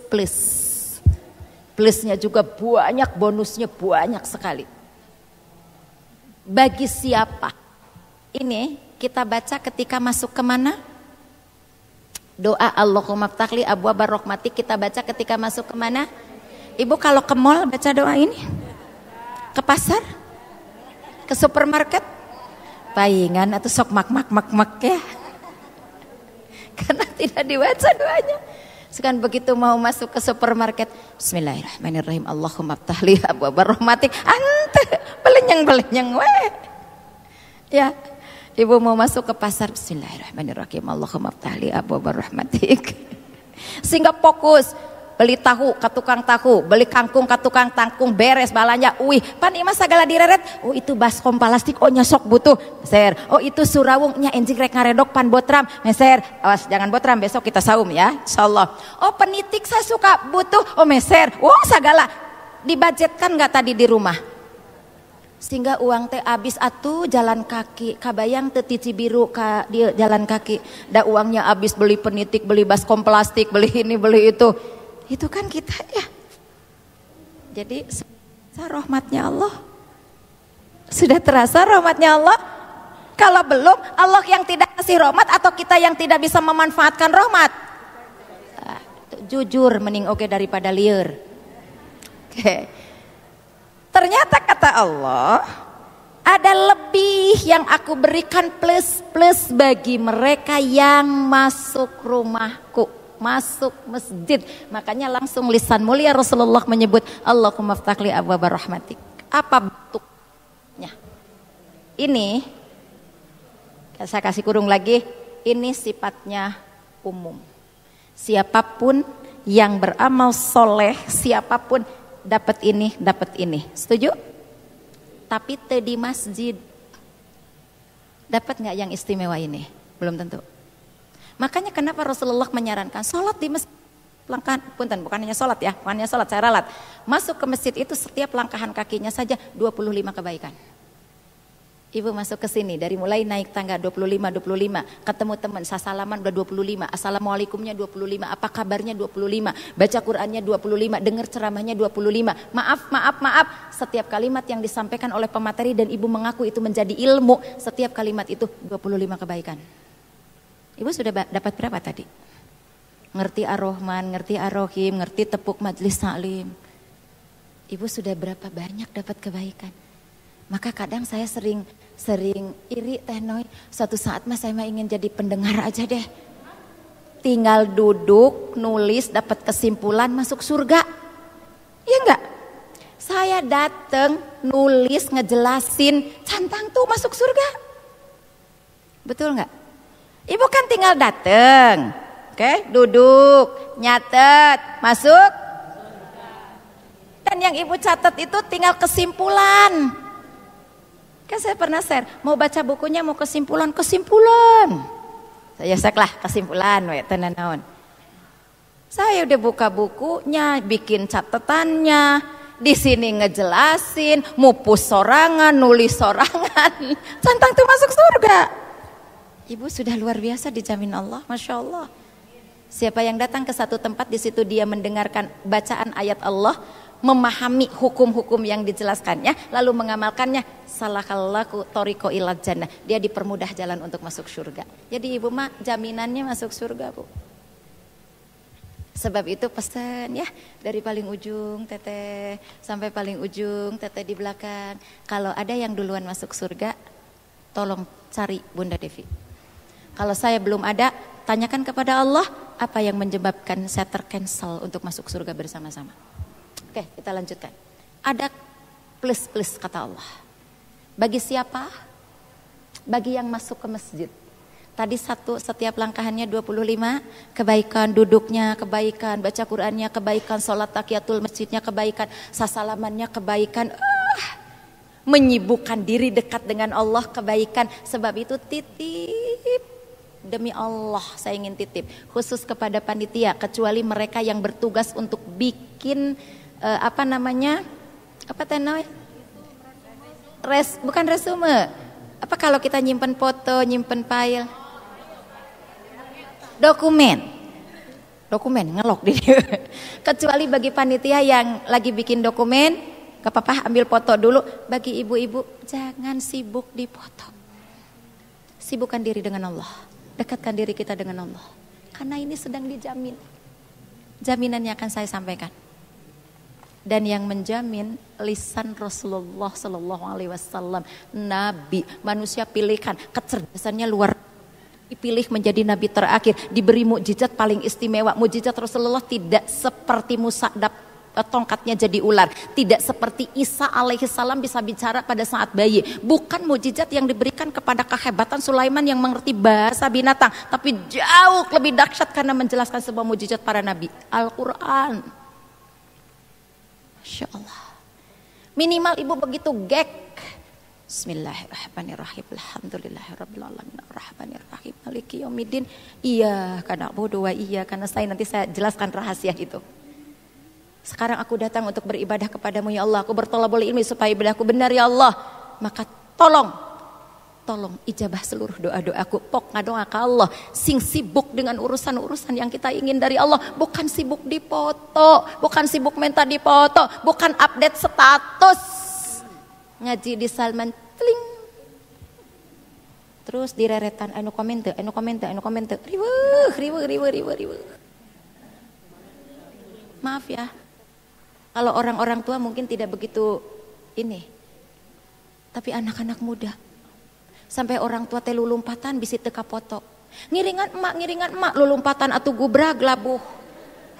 Plusnya juga banyak, bonusnya banyak sekali. Bagi siapa? Ini kita baca ketika masuk kemana? Doa Allahumma ftahli abwaba rahmatik kita baca ketika masuk kemana? Ibu kalau ke mall baca doa ini? Ke pasar? Ke supermarket? Paingan atau sok mak ya? Karena tidak dibaca doanya. Sekarang begitu mau masuk ke supermarket, bismillahirrahmanirrahim, Allahumma ftahli abwaba rahmatik, ante belenyang weh. Ya, ibu mau masuk ke pasar, bismillahirrahmanirrahim, Allahumma ftahli abwaba rahmatik. Sehingga fokus, beli tahu ke tukang tahu, beli kangkung ke tukang tangkung, beres balanya, pan ima sagala direret, itu baskom plastik, nyosok butuh, meser, itu surawungnya enjing rek ngaredok pan botram, meser, awas jangan botram besok kita saum ya, insyaallah. Penitik saya suka butuh, meser, sagala, dibudgetkan nggak tadi di rumah? Sehingga uang teh habis atuh jalan kaki, kabayang teu ti Cibiru ka dia jalan kaki, da uangnya habis beli penitik, beli baskom plastik, beli ini beli itu. Itu kan kita ya. Jadi rahmatnya Allah. Sudah terasa rahmatnya Allah? Kalau belum, Allah yang tidak kasih rahmat atau kita yang tidak bisa memanfaatkan rahmat? Jujur mending oke daripada liar. Oke. Ternyata kata Allah, ada lebih yang aku berikan plus bagi mereka yang masuk rumahku, masuk masjid. Makanya langsung lisan mulia Rasulullah menyebut Allahumma ftahli abwaaba rahmatik. Apa bentuknya? Ini, saya kasih kurung lagi, ini sifatnya umum. Siapapun yang beramal soleh, siapapun dapat ini, dapat ini. Setuju? Tapi di masjid dapat nggak yang istimewa ini? Belum tentu. Makanya kenapa Rasulullah menyarankan sholat di masjid. Langkahan, punten, bukan hanya sholat ya, bukan hanya sholat, saya ralat. Masuk ke masjid itu setiap langkahan kakinya saja 25 kebaikan. Ibu masuk ke sini dari mulai naik tangga 25, ketemu teman, sasalaman udah 25, assalamualaikumnya 25, apa kabarnya 25, baca Qur'annya 25, dengar ceramahnya 25, maaf, setiap kalimat yang disampaikan oleh pemateri dan ibu mengaku itu menjadi ilmu, setiap kalimat itu 25 kebaikan. Ibu sudah dapat berapa tadi? Ngerti Ar-Rahman, ngerti Ar-Rahim, ngerti tepuk majlis taklim. Ibu sudah berapa banyak dapat kebaikan? Maka kadang saya sering iri Teh Noi, suatu saat mas saya mah ingin jadi pendengar aja deh. Tinggal duduk, nulis, dapat kesimpulan, masuk surga. Iya enggak? Saya datang, nulis, ngejelasin, cantang tuh masuk surga. Betul enggak? Ibu kan tinggal datang, oke, duduk, nyatet, masuk. Dan yang ibu catat itu tinggal kesimpulan. Kan saya pernah share, mau baca bukunya mau kesimpulan. Saya seklah kesimpulan, tenan naon. Saya udah buka bukunya, bikin catatannya, di sini ngejelasin, mupus sorangan, nulis sorangan, cantang tuh masuk surga. Ibu sudah luar biasa dijamin Allah, masya Allah. Siapa yang datang ke satu tempat di situ dia mendengarkan bacaan ayat Allah, memahami hukum-hukum yang dijelaskannya, lalu mengamalkannya, salakallahu thoriqo ilal jannah. Dia dipermudah jalan untuk masuk surga. Jadi ibu mah jaminannya masuk surga, Bu. Sebab itu pesan ya, dari paling ujung teteh sampai paling ujung teteh di belakang. Kalau ada yang duluan masuk surga, tolong cari Bunda Devi. Kalau saya belum ada, tanyakan kepada Allah apa yang menyebabkan saya tercancel untuk masuk surga bersama-sama. Oke, kita lanjutkan. Ada plus kata Allah. Bagi siapa? Bagi yang masuk ke masjid. Tadi setiap langkahannya 25, kebaikan duduknya, kebaikan baca Qur'annya, kebaikan sholat tahiyatul masjidnya, kebaikan sasalamannya, kebaikan menyibukkan diri dekat dengan Allah, kebaikan. Sebab itu titip, demi Allah saya ingin titip khusus kepada panitia, kecuali mereka yang bertugas untuk bikin bukan resume. Apa kalau kita nyimpen foto, nyimpen file? Dokumen ngelok di dia. Kecuali bagi panitia yang lagi bikin dokumen, gak apa-apa ambil foto dulu. Bagi ibu-ibu jangan sibuk di foto. Sibukkan diri dengan Allah. Dekatkan diri kita dengan Allah. Karena ini sedang dijamin. Jaminannya akan saya sampaikan. Dan yang menjamin lisan Rasulullah Sallallahu Alaihi Wasallam, Nabi, manusia pilihan, kecerdasannya luar, dipilih menjadi Nabi terakhir, diberi mukjizat paling istimewa. Mukjizat Rasulullah tidak seperti Musa tongkatnya jadi ular, tidak seperti Isa alaihissalam bisa bicara pada saat bayi. Bukan mukjizat yang diberikan kepada kehebatan Sulaiman yang mengerti bahasa binatang, tapi jauh lebih dahsyat karena menjelaskan sebuah mukjizat para nabi, Al-Quran. Masya Allah. Minimal ibu begitu gek. Bismillahirrahmanirrahim. Alhamdulillahirabbil alamin arrahmanirrahim maliki yaumiddin. Iya karena bodoh wa iya karena nanti saya jelaskan rahasia itu. Sekarang aku datang untuk beribadah kepadamu ya Allah. Aku bertolabul ilmi supaya ibadahku benar ya Allah. Maka tolong ijabah seluruh doa-doaku. Pok ngadoa ka Allah. Sing sibuk dengan urusan-urusan yang kita ingin dari Allah. Bukan sibuk dipoto, bukan sibuk minta dipoto, bukan update status. Ngaji di Salman, tling. Terus direretan, anu komente. Riweuh. Maaf ya. Kalau orang-orang tua mungkin tidak begitu ini. Tapi anak-anak muda. Sampai orang tua teh lulumpatan bisi teka foto. Ngiringan emak lulumpatan atuh gubrag labuh.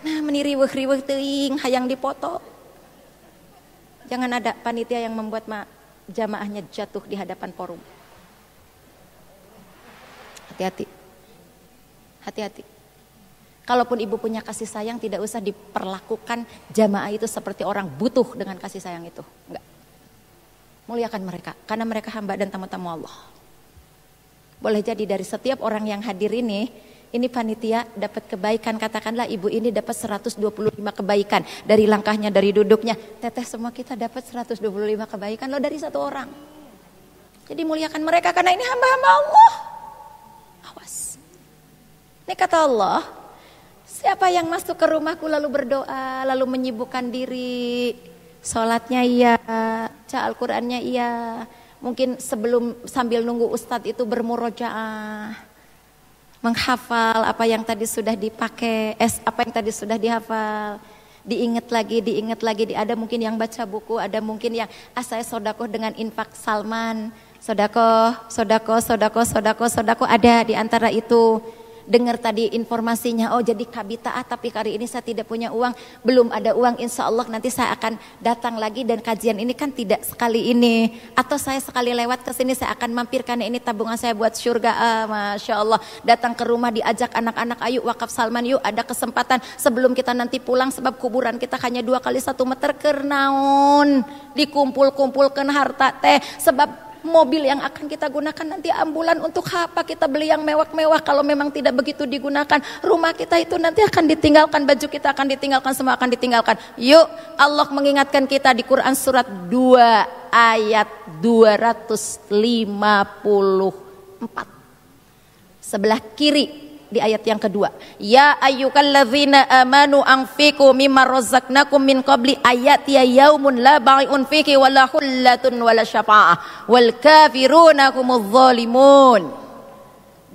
Nah meniriweuh teuing hayang dipoto. Jangan ada panitia yang membuat jamaahnya jatuh di hadapan forum. Hati-hati. Kalaupun ibu punya kasih sayang, tidak usah diperlakukan jamaah itu seperti orang butuh dengan kasih sayang itu. Enggak. Muliakan mereka, karena mereka hamba dan tamu-tamu Allah. Boleh jadi dari setiap orang yang hadir ini panitia dapat kebaikan. Katakanlah ibu ini dapat 125 kebaikan. Dari langkahnya, dari duduknya. Teteh semua kita dapat 125 kebaikan loh dari satu orang. Jadi muliakan mereka karena ini hamba-hamba Allah. Awas. Ini kata Allah, siapa yang masuk ke rumahku lalu berdoa, lalu menyibukkan diri, sholatnya iya, baca Al-Qurannya iya, mungkin sambil nunggu ustadz itu bermurojaah, menghafal apa yang tadi sudah dipakai, apa yang tadi sudah dihafal, diingat lagi, ada mungkin yang baca buku, ada mungkin yang saya sodakoh dengan infak Salman, sodakoh, ada di antara itu. Dengar tadi informasinya, oh jadi kabitaah tapi hari ini saya tidak punya uang, belum ada uang, insya Allah nanti saya akan datang lagi dan kajian ini kan tidak sekali ini, atau saya sekali lewat ke sini saya akan mampir karena ini tabungan saya buat surga. Masya Allah, datang ke rumah diajak anak-anak, ayo wakaf Salman yuk, ada kesempatan sebelum kita nanti pulang, sebab kuburan kita hanya 2 kali 1 meter, kernaun dikumpul-kumpulkan harta teh, sebab mobil yang akan kita gunakan nanti ambulan, untuk apa kita beli yang mewah-mewah kalau memang tidak begitu digunakan. Rumah kita itu nanti akan ditinggalkan, baju kita akan ditinggalkan, semua akan ditinggalkan. Yuk, Allah mengingatkan kita di Quran surat 2 ayat 254. Sebelah kiri di ayat yang kedua. Ya ayyuhallazina amanu anfiqu mimma razaqnakum min qabli ayati yaumun la bai'un fihi wala khullatun wala syafa'ah wal kafiruna humudz zalimun.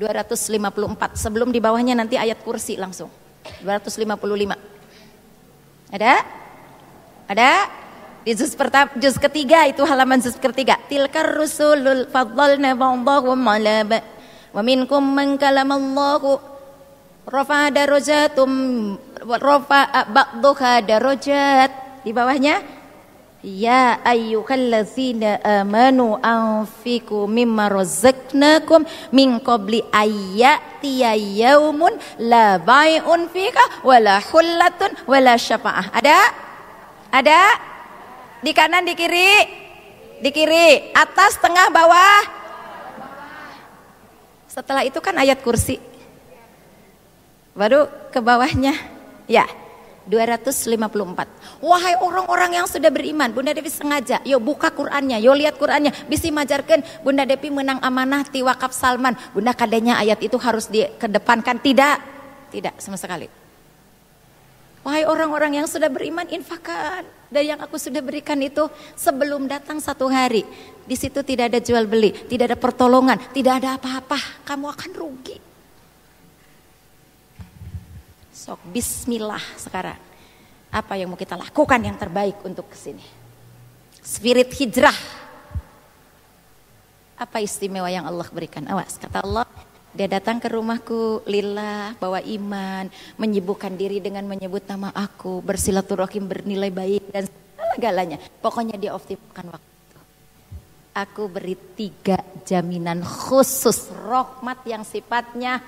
254. Sebelum di bawahnya nanti ayat kursi langsung. 255. Ada? Di juz ketiga itu halaman juz ketiga. Tilkar rusulul faddalna ba'dahum 'ala wa minkum man kalamallahu rafa'a darajatum rafa'a ba'daha darajat. Di bawahnya ya ayyuhallazina amanu anfiqu mimma razaqnakum min qabli ayyatiya yaumun la bai'un fiha wala khullatun wala syafa'ah. Ada di kanan, di kiri, atas, tengah, bawah. Setelah itu kan ayat kursi. Baru ke bawahnya. Ya, 254. Wahai orang-orang yang sudah beriman, Bunda Devi sengaja, yo buka Qur'annya, yo lihat Qur'annya, bisi majarkan Bunda Devi menang amanah ti wakaf Salman. Bunda kadenya ayat itu harus dikedepankan. Tidak sama sekali. Wahai orang-orang yang sudah beriman, infakkan dari yang aku sudah berikan itu sebelum datang 1 hari. Di situ tidak ada jual beli, tidak ada pertolongan, tidak ada apa-apa. Kamu akan rugi. Sok bismillah sekarang. Apa yang mau kita lakukan yang terbaik untuk kesini? Spirit hijrah. Apa istimewa yang Allah berikan? Awas, kata Allah, dia datang ke rumahku lillah, bawa iman, menyibukkan diri dengan menyebut nama aku, bersilaturahim bernilai baik dan segala-galanya. Pokoknya dia optimalkan waktu. Aku beri 3 jaminan khusus rahmat yang sifatnya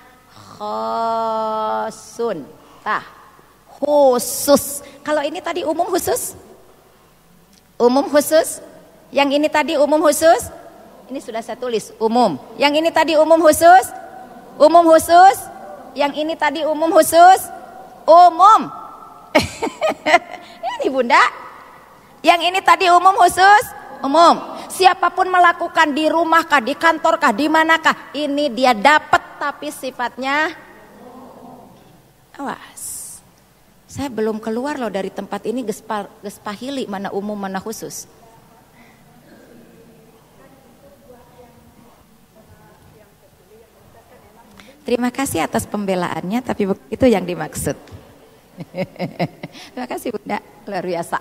khosun. Khusus. Kalau ini tadi umum khusus? Umum khusus. Yang ini tadi umum khusus? Ini sudah saya tulis umum. Yang ini tadi umum khusus? Umum khusus. Yang ini tadi umum khusus? Umum. Ini Bunda. Yang ini tadi umum khusus? Umum. Siapapun melakukan di rumah kah, di kantor kah, di manakah, ini dia dapat tapi sifatnya awas. Saya belum keluar loh dari tempat ini gespahili mana umum mana khusus. Terima kasih atas pembelaannya, tapi itu yang dimaksud. Terima kasih Bunda, luar biasa.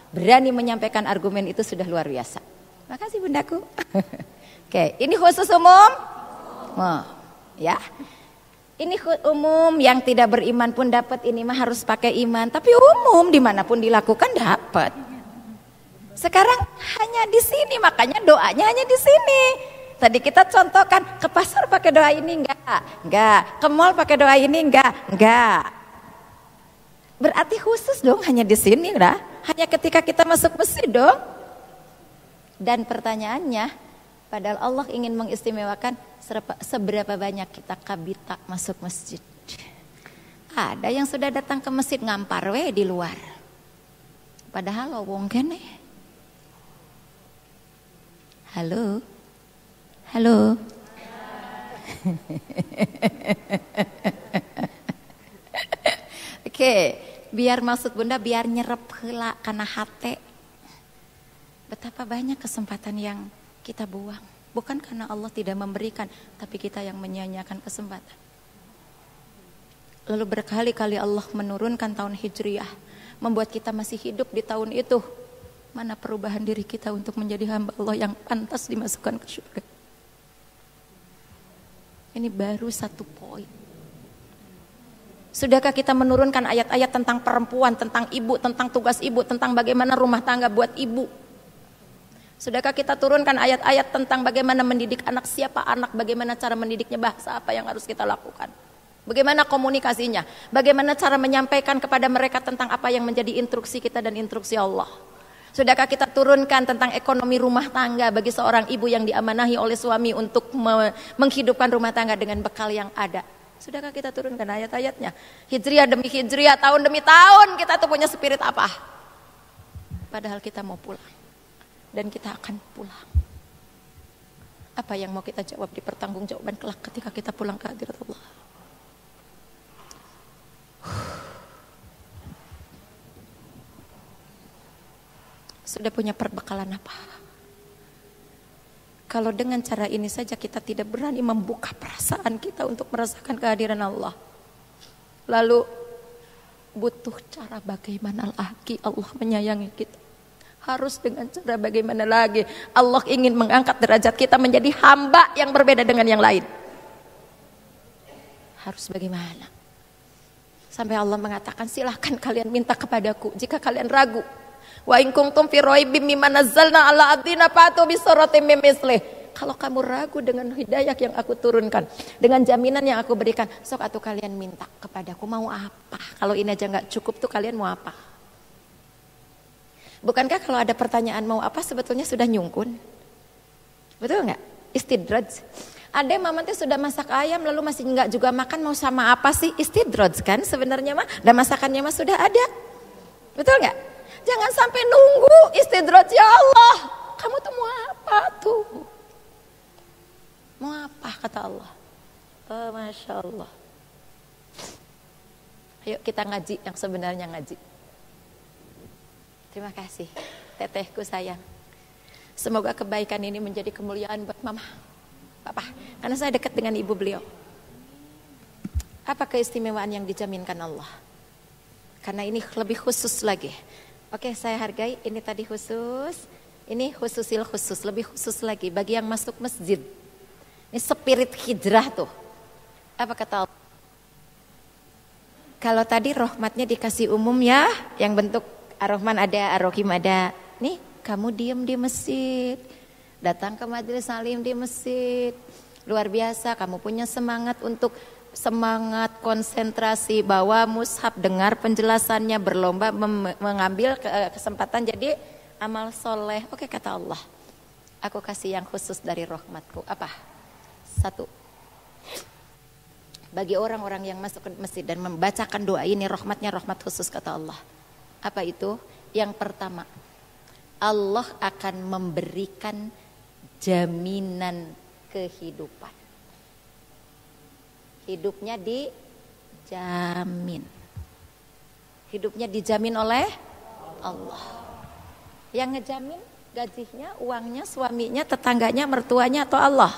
Berani menyampaikan argumen itu sudah luar biasa. Terima kasih Bundaku. Oke, ini khusus umum. Oh, ya. Ini umum, yang tidak beriman pun dapat, ini mah harus pakai iman. Tapi umum dimanapun dilakukan dapat. Sekarang hanya di sini, makanya doanya hanya di sini. Tadi kita contohkan, ke pasar pakai doa ini enggak, ke mall pakai doa ini enggak. Berarti khusus dong hanya di sini lah, hanya ketika kita masuk masjid dong. Dan pertanyaannya, padahal Allah ingin mengistimewakan seberapa banyak kita kabita masuk masjid. Ada yang sudah datang ke masjid ngampar di luar. Padahal wong kene. Halo. Oke, biar maksud Bunda biar nyerep heula kana hate. Betapa banyak kesempatan yang kita buang. Bukan karena Allah tidak memberikan, tapi kita yang menyia-nyiakan kesempatan. Lalu berkali-kali Allah menurunkan tahun Hijriah, membuat kita masih hidup di tahun itu. Mana perubahan diri kita untuk menjadi hamba Allah yang pantas dimasukkan ke surga. Ini baru satu poin. Sudahkah kita menurunkan ayat-ayat tentang perempuan, tentang ibu, tentang tugas ibu, tentang bagaimana rumah tangga buat ibu? Sudahkah kita turunkan ayat-ayat tentang bagaimana mendidik anak, siapa anak, bagaimana cara mendidiknya, bahasa apa yang harus kita lakukan? Bagaimana komunikasinya? Bagaimana cara menyampaikan kepada mereka tentang apa yang menjadi instruksi kita dan instruksi Allah? Sudahkah kita turunkan tentang ekonomi rumah tangga bagi seorang ibu yang diamanahi oleh suami untuk menghidupkan rumah tangga dengan bekal yang ada? Sudahkah kita turunkan ayat-ayatnya? Hijriah demi hijriah, tahun demi tahun kita tuh punya spirit apa? Padahal kita mau pulang. Dan kita akan pulang. Apa yang mau kita jawab di pertanggungjawaban kelak ketika kita pulang ke hadirat Allah? Sudah punya perbekalan apa? Kalau dengan cara ini saja kita tidak berani membuka perasaan kita untuk merasakan kehadiran Allah, lalu butuh cara bagaimana lagi Allah menyayangi kita? Harus dengan cara bagaimana lagi Allah ingin mengangkat derajat kita menjadi hamba yang berbeda dengan yang lain? Harus bagaimana? Sampai Allah mengatakan, silahkan kalian minta kepadaku jika kalian ragu. Wa in kuntum fi raibim mimma nazzalna ala abdina fatu bi suratin min mislih. Kalau kamu ragu dengan hidayah yang aku turunkan, dengan jaminan yang aku berikan, sok atuh kalian minta kepadaku, mau apa? Kalau ini aja enggak cukup tuh kalian mau apa? Bukankah kalau ada pertanyaan mau apa sebetulnya sudah nyungkun? Betul enggak? Istidraj. Ada mama tuh sudah masak ayam lalu masih enggak juga makan, mau sama apa sih? Istidraj kan sebenarnya mah, dan masakannya mah sudah ada. Betul enggak? Jangan sampai nunggu istidraj, ya Allah. Kamu tuh mau apa tuh? Mau apa kata Allah? Oh, Masya Allah. Ayo kita ngaji yang sebenarnya ngaji. Terima kasih tetehku sayang. Semoga kebaikan ini menjadi kemuliaan buat mama, papa. Karena saya dekat dengan ibu beliau. Apa keistimewaan yang dijaminkan Allah? Karena ini lebih khusus lagi. Oke, saya hargai, ini tadi khusus, ini khususil khusus, lebih khusus lagi bagi yang masuk masjid. Ini spirit hijrah tuh. Apa kata Allah? Kalau tadi rahmatnya dikasih umum ya, yang bentuk Ar-Rahman ada, Ar-Rahim ada. Nih, kamu diem di masjid, datang ke majelis salim di masjid. Luar biasa, kamu punya semangat untuk semangat konsentrasi, bawa mushaf, dengar penjelasannya, berlomba mengambil kesempatan jadi amal soleh. Oke kata Allah, aku kasih yang khusus dari rahmatku. Apa? 1, bagi orang-orang yang masuk ke masjid dan membacakan doa ini, rahmatnya rahmat khusus kata Allah. Apa itu? Yang pertama, Allah akan memberikan jaminan kehidupan. Hidupnya dijamin. Hidupnya dijamin oleh Allah. Yang ngejamin gajinya, uangnya, suaminya, tetangganya, mertuanya atau Allah?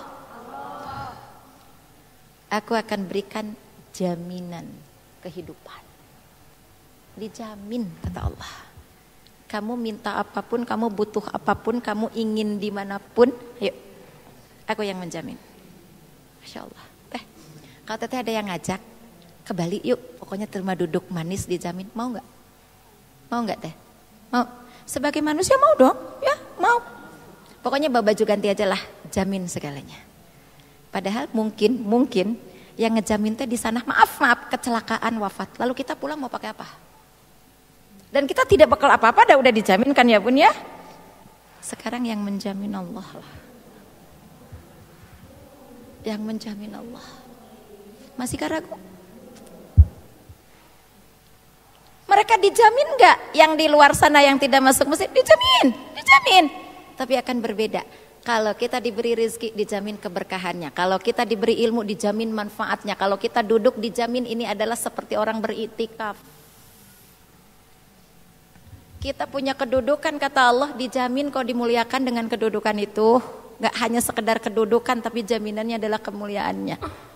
Aku akan berikan jaminan kehidupan. Dijamin kata Allah. Kamu minta apapun, kamu butuh apapun, kamu ingin dimanapun, yuk, aku yang menjamin. Masya Allah. Kalau teteh ada yang ngajak ke Bali, yuk, pokoknya terima duduk manis dijamin, mau nggak? Mau nggak teh? Mau. Sebagai manusia mau dong, ya mau. Pokoknya bawa baju ganti aja lah, jamin segalanya. Padahal mungkin yang ngejamin teh di sana maaf kecelakaan wafat. Lalu kita pulang mau pakai apa? Dan kita tidak bakal apa-apa, udah dijamin kan ya Bun ya? Sekarang yang menjamin Allah lah. Yang menjamin Allah. Masih ragu? Mereka dijamin nggak? Yang di luar sana yang tidak masuk masjid dijamin. Tapi akan berbeda. Kalau kita diberi rezeki dijamin keberkahannya. Kalau kita diberi ilmu dijamin manfaatnya. Kalau kita duduk dijamin ini adalah seperti orang beriktikaf. Kita punya kedudukan kata Allah dijamin kau dimuliakan dengan kedudukan itu. Gak hanya sekedar kedudukan tapi jaminannya adalah kemuliaannya.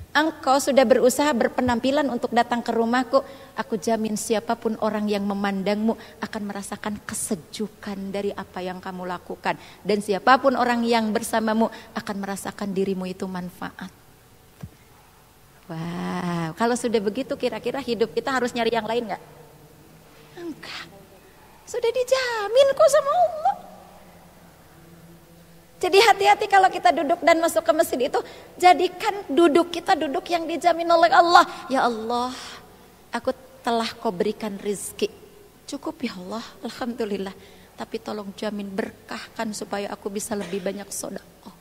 Engkau sudah berusaha berpenampilan untuk datang ke rumahku. Aku jamin siapapun orang yang memandangmu akan merasakan kesejukan dari apa yang kamu lakukan. Dan siapapun orang yang bersamamu akan merasakan dirimu itu manfaat. Wow, kalau sudah begitu kira-kira hidup kita harus nyari yang lain gak? Enggak. Sudah dijamin kok sama Allah. Jadi hati-hati kalau kita duduk dan masuk ke masjid itu, jadikan duduk kita duduk yang dijamin oleh Allah. Ya Allah, aku telah kau berikan rizki. Cukup ya Allah, alhamdulillah. Tapi tolong jamin berkahkan supaya aku bisa lebih banyak sedekah.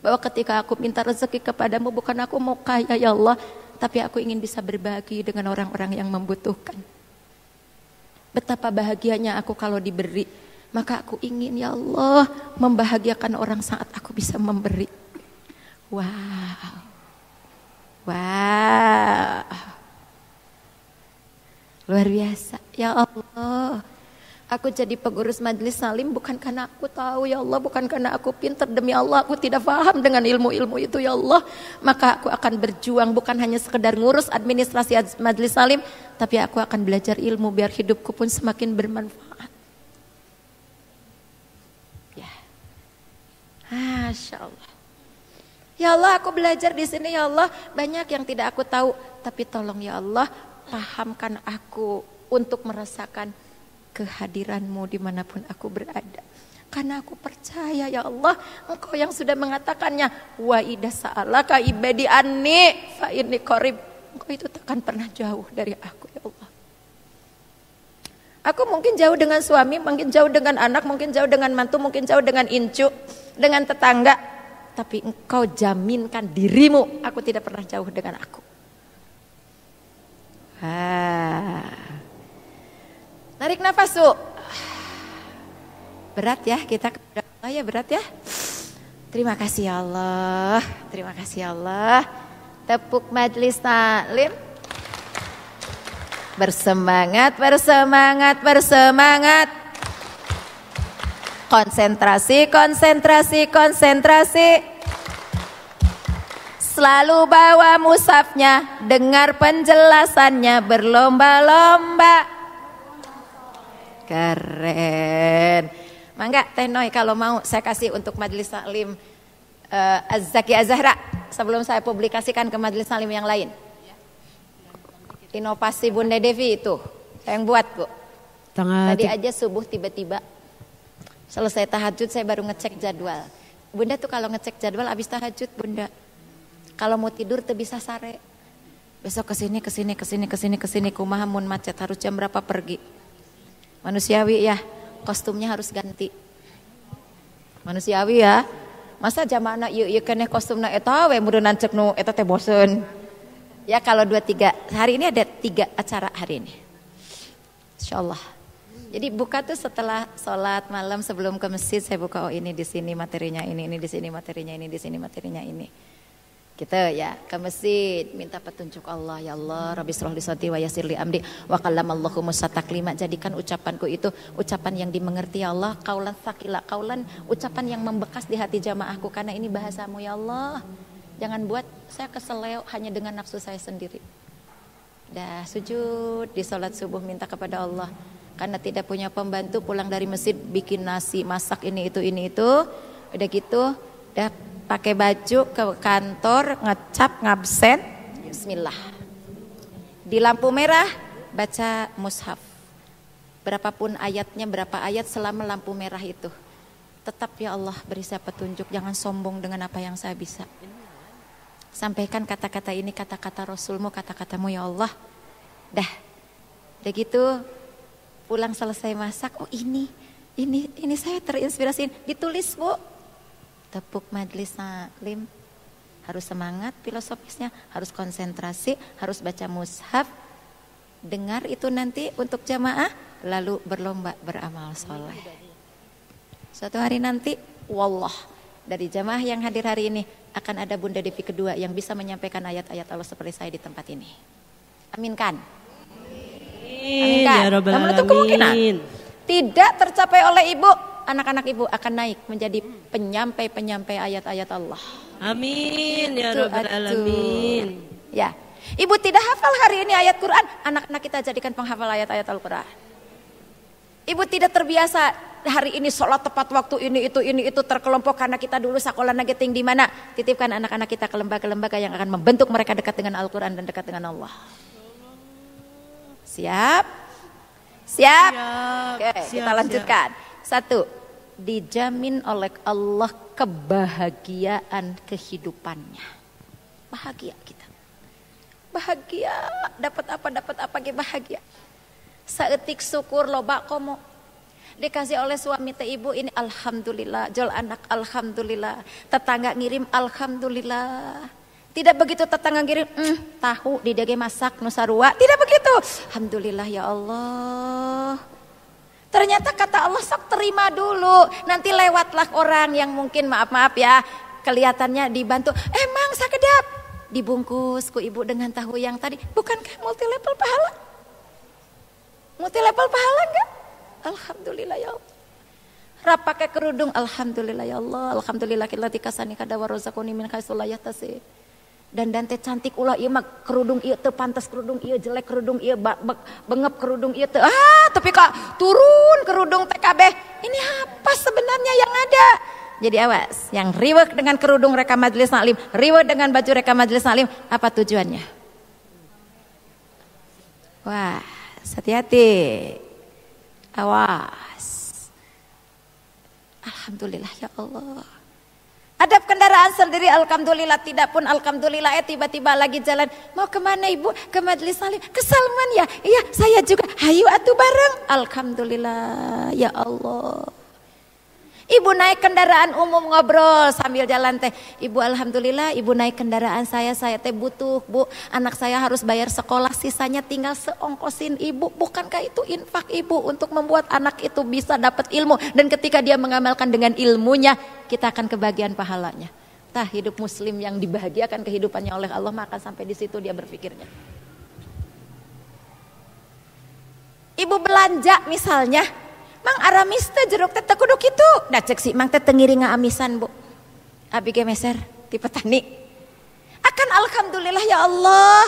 Bahwa ketika aku minta rezeki kepadamu bukan aku mau kaya ya Allah, tapi aku ingin bisa berbagi dengan orang-orang yang membutuhkan. Betapa bahagianya aku kalau diberi. Maka aku ingin ya Allah membahagiakan orang saat aku bisa memberi. Wow. Luar biasa. Ya Allah. Aku jadi pengurus majelis salim bukan karena aku tahu ya Allah. Bukan karena aku pintar, demi Allah aku tidak paham dengan ilmu-ilmu itu ya Allah. Maka aku akan berjuang bukan hanya sekedar ngurus administrasi majelis salim. Tapi aku akan belajar ilmu biar hidupku pun semakin bermanfaat. Masya Allah. Ya Allah, aku belajar di sini ya Allah, banyak yang tidak aku tahu, tapi tolong ya Allah, pahamkan aku untuk merasakan kehadiranmu dimanapun aku berada. Karena aku percaya ya Allah, Engkau yang sudah mengatakannya, wa idza sa'alaka ibadi anni fa inni qarib. Engkau itu takkan pernah jauh dari aku ya Allah. Aku mungkin jauh dengan suami, mungkin jauh dengan anak, mungkin jauh dengan mantu, mungkin jauh dengan incu, dengan tetangga. Tapi Engkau jaminkan dirimu, aku tidak pernah jauh dengan aku. Tarik nafas su. Berat ya kita, ya berat ya. Terima kasih ya Allah, terima kasih ya Allah. Tepuk majelis taklim. Bersemangat, bersemangat, bersemangat. Konsentrasi, konsentrasi, konsentrasi. Selalu bawa mushafnya, dengar penjelasannya, berlomba-lomba. Keren. Mangga Teh Noi kalau mau saya kasih untuk majelis taklim Az-Zaki Az-Zahra sebelum saya publikasikan ke majelis taklim yang lain. Inovasi Bunda Devi itu saya yang buat Bu. Tadi aja subuh tiba-tiba selesai tahajud saya baru ngecek jadwal. Bunda tuh kalau ngecek jadwal abis tahajud Bunda. Kalau mau tidur tuh bisa sare. Besok kesini kumaha mun macet harus jam berapa pergi. Manusiawi ya, kostumnya harus ganti. Manusiawi ya. Masa jamaah ieu keneh kostumna eta we meureunna cek nu eta teh bosen. Ya kalau 2-3 hari ini ada 3 acara hari ini. Insyaallah. Jadi buka tuh setelah sholat malam sebelum ke masjid saya buka, oh ini di sini materinya ini di sini materinya ini, di sini materinya ini. Gitu ya, ke masjid minta petunjuk Allah, ya Allah Rabbi shrah li sadri wa yassir li amri wa kallamallahu Musa taklima. Jadikan ucapanku itu ucapan yang dimengerti ya Allah, kaulan tsaqila, kaulan ucapan yang membekas di hati jamaahku karena ini bahasamu ya Allah. Jangan buat saya keseleo hanya dengan nafsu saya sendiri. Dah sujud di salat subuh minta kepada Allah. Karena tidak punya pembantu pulang dari masjid bikin nasi, masak ini itu. Udah gitu, dah pakai baju ke kantor, ngecap, ngabsen, bismillah. Di lampu merah baca mushaf. Berapapun ayatnya, berapa ayat selama lampu merah itu. Tetap ya Allah beri saya petunjuk, jangan sombong dengan apa yang saya bisa. Sampaikan kata-kata ini, kata-kata Rasulmu, kata-katamu ya Allah. Dah gitu pulang selesai masak, oh ini saya terinspirasi, ditulis Bu. Tepuk majelis taklim, harus semangat filosofisnya, harus konsentrasi, harus baca mushaf, dengar itu nanti untuk jamaah, lalu berlomba beramal soleh. Suatu hari nanti, wallah, dari jamaah yang hadir hari ini akan ada Bunda Devi kedua yang bisa menyampaikan ayat-ayat Allah seperti saya di tempat ini. Aminkan. Aminkan. Ya Rabbal Namun itu kemungkinan tidak tercapai oleh ibu. Anak-anak ibu akan naik menjadi penyampai ayat-ayat Allah. Amin ya Rabbal alamin. Ya, ibu tidak hafal hari ini ayat Quran, anak-anak kita jadikan penghafal ayat-ayat Al-Quran. Ibu tidak terbiasa hari ini sholat tepat waktu ini itu terkelompok karena kita dulu sekolah nageting di mana. Titipkan anak-anak kita ke lembaga-lembaga yang akan membentuk mereka dekat dengan Al-Quran dan dekat dengan Allah. Siap? Oke, kita lanjutkan. 1, dijamin oleh Allah kebahagiaan kehidupannya. Bahagia kita. Bahagia, dapat apa bahagia. Saeutik syukur loba komo. Dikasih oleh suami teh ibu ini alhamdulillah, jol anak alhamdulillah, tetangga ngirim alhamdulillah. Tidak begitu tetangga ngirim tahu di dage masak nu sarua, tidak begitu. Alhamdulillah ya Allah. Ternyata kata Allah sok terima dulu. Nanti lewatlah orang yang mungkin maaf ya kelihatannya dibantu. Emang sakedap dibungkus ku ibu dengan tahu yang tadi. Bukankah multi level pahala? Multi level pahala enggak? Alhamdulillah ya Allah. Rap pakai kerudung alhamdulillah ya Allah. Alhamdulillah kita kasani kada warazaquni min haitsu la yahtasib. Dan teh cantik ulah ieu mah kerudung ieu teu pantes, kerudung ieu jelek, kerudung ieu bengep, kerudung ieu teu tapi kok turun kerudung TKB. Ini apa sebenarnya yang ada? Jadi awas, yang riweuh dengan kerudung reka majelis taklim, riweuh dengan baju reka majelis taklim, apa tujuannya? Wah, hati-hati. Awas. Alhamdulillah ya Allah. Adab kendaraan sendiri alhamdulillah, tidak pun alhamdulillah tiba-tiba lagi jalan. Mau kemana ibu? Ke majelis taklim. Ke Salman ya? Iya saya juga. Hayu atuh bareng. Alhamdulillah ya Allah. Ibu naik kendaraan umum ngobrol sambil jalan teh. Ibu alhamdulillah ibu naik kendaraan saya teh butuh bu. Anak saya harus bayar sekolah, sisanya tinggal seongkosin ibu. Bukankah itu infak ibu untuk membuat anak itu bisa dapat ilmu. Dan ketika dia mengamalkan dengan ilmunya, kita akan kebahagiaan pahalanya. Tah hidup muslim yang dibahagiakan kehidupannya oleh Allah, maka sampai di situ dia berpikirnya. Ibu belanja misalnya, Mang aramis teh jeruk teh kudu kitu. Da cek si Mang teh ngiring ngaamisan bu. Abi ge meser ti petani. Akan alhamdulillah ya Allah.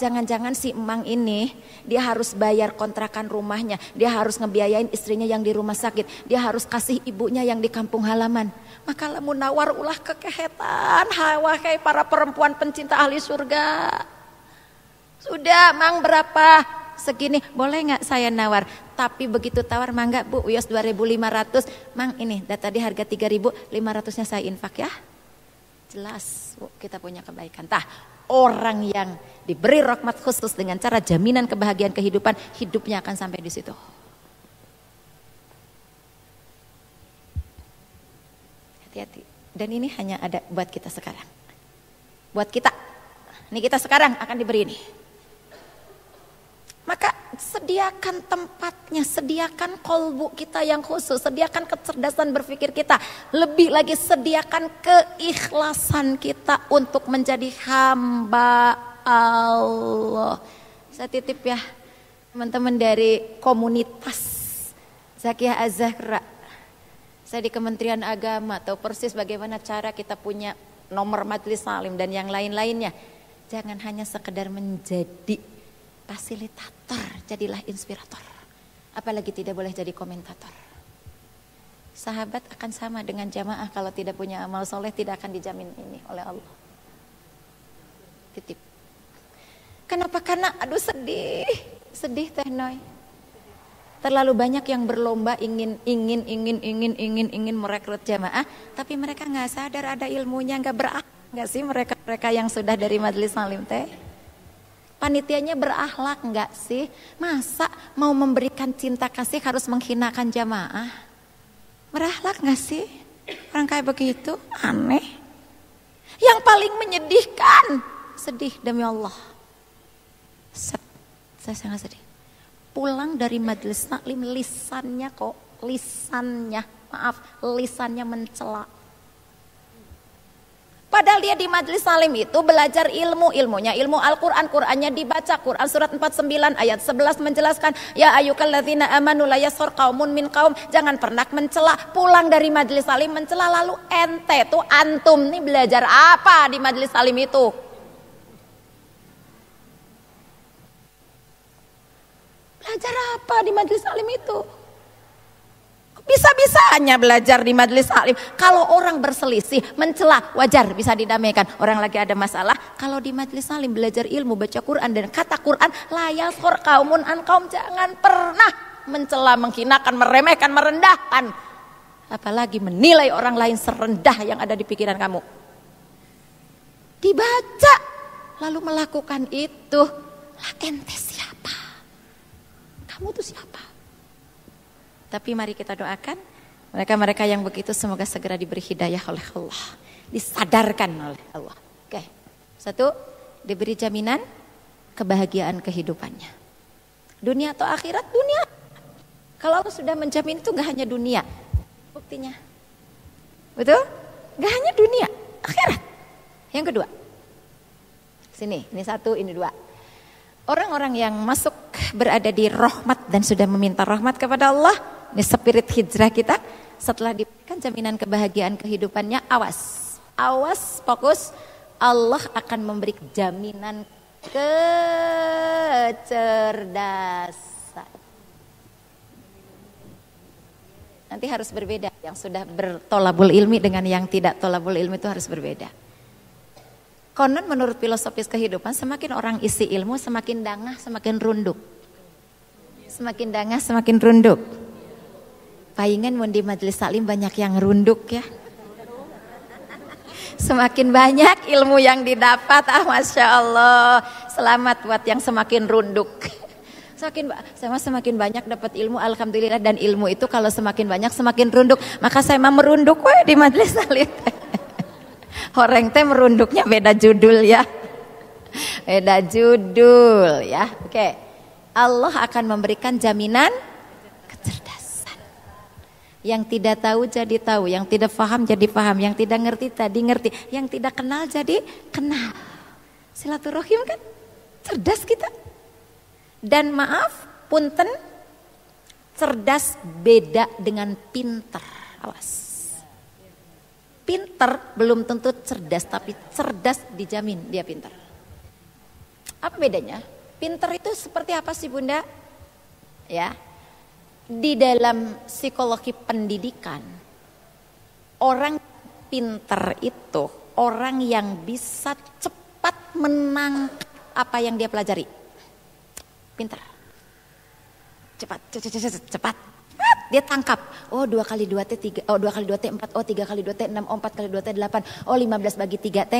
Jangan-jangan si Mang ini dia harus bayar kontrakan rumahnya, dia harus ngebiayain istrinya yang di rumah sakit, dia harus kasih ibunya yang di kampung halaman. Maka lamun nawar ulah kekehetan, hawa kayak para perempuan pencinta ahli surga. Sudah Mang berapa? Segini, boleh nggak saya nawar? Tapi begitu tawar, mangga bu, uyos 2.500. Mang ini, tadi harga 3.000, 500-nya saya infak ya. Jelas bu, kita punya kebaikan. Tah, orang yang diberi rahmat khusus dengan cara jaminan kebahagiaan kehidupan, hidupnya akan sampai di situ. Hati-hati. Dan ini hanya ada buat kita sekarang. Buat kita. Ini kita sekarang akan diberi ini. Maka sediakan tempatnya, sediakan kolbu kita yang khusus, sediakan kecerdasan berpikir kita. Lebih lagi sediakan keikhlasan kita untuk menjadi hamba Allah. Saya titip ya teman-teman dari komunitas Zakiyah Az-Zahra. Saya di Kementerian Agama tahu persis bagaimana cara kita punya nomor majelis salim dan yang lain-lainnya. Jangan hanya sekedar menjadi fasilitator, jadilah inspirator. Apalagi tidak boleh jadi komentator. Sahabat akan sama dengan jamaah, kalau tidak punya amal soleh tidak akan dijamin ini oleh Allah. Titip. Kenapa? Karena aduh sedih Teh Noy. Terlalu banyak yang berlomba ingin merekrut jamaah, tapi mereka nggak sadar ada ilmunya, nggak berakhlak sih mereka yang sudah dari majelis salim teh. Panitianya berakhlak nggak sih? Masa mau memberikan cinta kasih harus menghinakan jamaah? Berakhlak nggak sih? Orang kayak begitu aneh. Yang paling menyedihkan, sedih demi Allah. Saya sangat sedih. Pulang dari majelis taklim lisannya mencela. Padahal dia di majelis taklim itu belajar ilmunya ilmu Al-Qur'an, Qur'annya dibaca. Quran surat 49 ayat 11 menjelaskan, ya ayyuhalladzina amanu la yaskhar qaumun min qaum, jangan pernah mencela. Pulang dari majelis taklim mencela, lalu ente tuh antum nih belajar apa di majelis taklim itu? Belajar apa di majelis taklim itu? Bisa-bisanya belajar di majelis taklim. Kalau orang berselisih, mencela, wajar, bisa didamaikan. Orang lagi ada masalah. Kalau di majelis taklim belajar ilmu, baca Quran dan kata Quran, la yaskhar qaumun an qaum, jangan pernah mencela, menghinakan, meremehkan, merendahkan. Apalagi menilai orang lain serendah yang ada di pikiran kamu. Dibaca, lalu melakukan itu. Lah ente siapa? Kamu tuh siapa? Tapi mari kita doakan mereka-mereka yang begitu semoga segera diberi hidayah oleh Allah, disadarkan oleh Allah. Oke. Satu, diberi jaminan kebahagiaan kehidupannya. Dunia atau akhirat? Dunia. Kalau Allah sudah menjamin itu gak hanya dunia. Buktinya. Betul? Gak hanya dunia, akhirat. Yang kedua. Sini, ini satu, ini dua. Orang-orang yang masuk berada di rahmat dan sudah meminta rahmat kepada Allah, ini spirit hijrah kita, setelah diberikan jaminan kebahagiaan kehidupannya, awas, fokus, Allah akan memberi jaminan kecerdasan. Nanti harus berbeda, yang sudah bertolabul ilmi dengan yang tidak tolabul ilmi itu harus berbeda. Konon menurut filosofis kehidupan, semakin orang isi ilmu, semakin dangah, semakin runduk. Semakin dangah, semakin runduk. Palingan mau di majelis taklim banyak yang runduk ya. Semakin banyak ilmu yang didapat, Masya Allah. Selamat buat yang semakin runduk. Semakin banyak dapat ilmu, alhamdulillah. Dan ilmu itu kalau semakin banyak, semakin runduk. Maka saya mau merunduk di majelis taklim. Orang teh merunduknya beda judul ya. Beda judul ya. Oke. Allah akan memberikan jaminan kecerdasan. Yang tidak tahu jadi tahu, yang tidak paham jadi paham, yang tidak ngerti tadi ngerti, yang tidak kenal jadi kenal. Silaturahim kan cerdas kita. Dan maaf, punten, cerdas beda dengan pintar. Awas. Pintar belum tentu cerdas, tapi cerdas dijamin dia pintar. Apa bedanya? Pintar itu seperti apa sih Bunda? Ya, di dalam psikologi pendidikan, orang pintar itu orang yang bisa cepat menangkap apa yang dia pelajari. Pintar, cepat. Dia tangkap, oh 2 kali 2 T 3, oh 2 kali 2 T 4, oh 3 kali 2 T 6, oh 4 kali 2 T 8, oh 15 bagi 3 T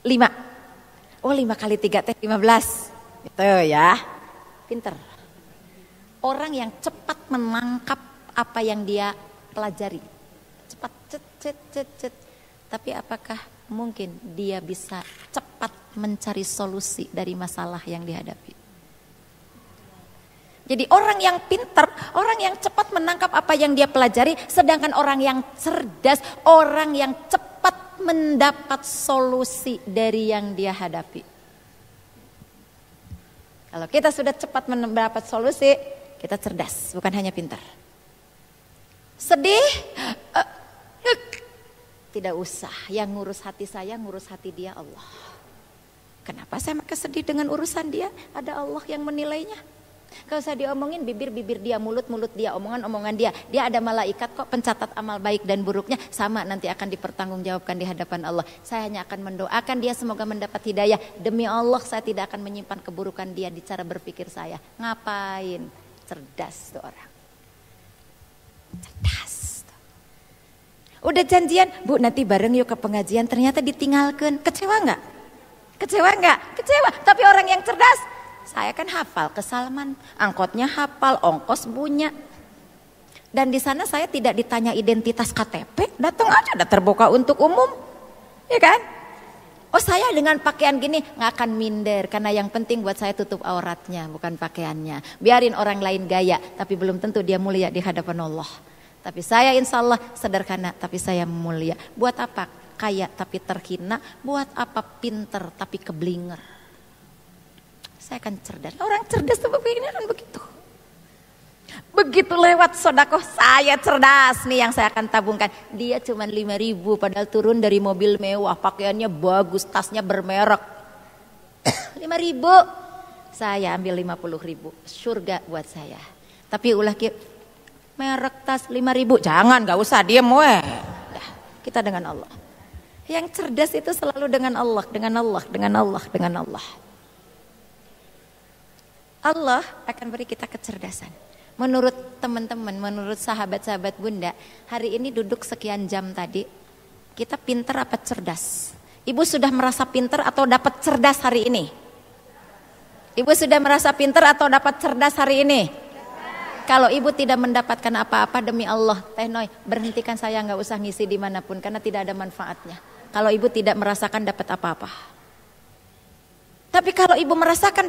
5, oh 5 kali 3 T 15, gitu ya, pinter. Orang yang cepat menangkap apa yang dia pelajari, cepat, cet. Tapi apakah mungkin dia bisa cepat mencari solusi dari masalah yang dihadapi? Jadi orang yang pintar, orang yang cepat menangkap apa yang dia pelajari, sedangkan orang yang cerdas, orang yang cepat mendapat solusi dari yang dia hadapi. Kalau kita sudah cepat mendapat solusi, kita cerdas, bukan hanya pintar. Sedih, tidak usah. Yang ngurus hati saya, ngurus hati dia Allah. Kenapa saya makin sedih dengan urusan dia? Ada Allah yang menilainya. Kalau saya diomongin bibir dia, mulut dia, omongan dia. Dia ada malaikat kok pencatat amal baik dan buruknya. Sama nanti akan dipertanggungjawabkan di hadapan Allah. Saya hanya akan mendoakan dia semoga mendapat hidayah. Demi Allah saya tidak akan menyimpan keburukan dia di cara berpikir saya. Ngapain? Cerdas tuh orang. Cerdas. Udah janjian, Bu nanti bareng yuk ke pengajian. Ternyata ditinggalkan. Kecewa nggak? Kecewa. Tapi orang yang cerdas, saya kan hafal ke Salman, angkotnya hafal, ongkos punya. Dan di sana saya tidak ditanya identitas KTP, datang aja, ada terbuka untuk umum, ya kan? Oh saya dengan pakaian gini nggak akan minder, karena yang penting buat saya tutup auratnya, bukan pakaiannya. Biarin orang lain gaya, tapi belum tentu dia mulia di hadapan Allah. Tapi saya insya Allah sederhana, tapi saya mulia. Buat apa kaya tapi terhina? Buat apa pinter tapi keblinger? Saya akan cerdas. Orang cerdas tuh begini kan begitu. Begitu lewat sodakoh, saya cerdas nih yang saya akan tabungkan. Dia cuma 5.000 padahal turun dari mobil mewah, pakaiannya bagus, tasnya bermerek. 5.000, saya ambil 50.000, surga buat saya. Tapi ulah merek tas 5.000, jangan, gak usah, diem weh. Nah, kita dengan Allah. Yang cerdas itu selalu dengan Allah. Allah akan beri kita kecerdasan. Menurut teman-teman, menurut sahabat-sahabat Bunda, hari ini duduk sekian jam tadi, kita pintar apa cerdas? Ibu sudah merasa pintar atau dapat cerdas hari ini? Ibu sudah merasa pintar atau dapat cerdas hari ini? Kalau ibu tidak mendapatkan apa-apa, demi Allah, Teh Noi, berhentikan saya, nggak usah ngisi dimanapun karena tidak ada manfaatnya. Kalau ibu tidak merasakan dapat apa-apa. Tapi kalau ibu merasakan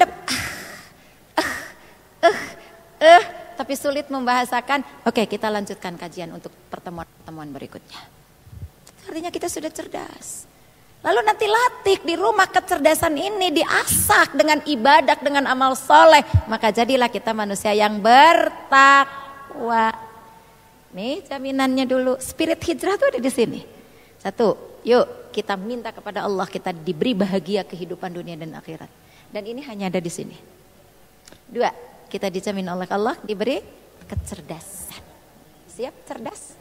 tapi sulit membahasakan, oke, kita lanjutkan kajian untuk pertemuan berikutnya. Artinya kita sudah cerdas. Lalu nanti latih di rumah kecerdasan ini, diasah dengan ibadah, dengan amal soleh. Maka jadilah kita manusia yang bertakwa. Nih jaminannya dulu, spirit hijrah tuh ada di sini. 1, yuk kita minta kepada Allah, kita diberi bahagia kehidupan dunia dan akhirat. Dan ini hanya ada di sini. 2, kita dijamin oleh Allah diberi kecerdasan. Siap cerdas?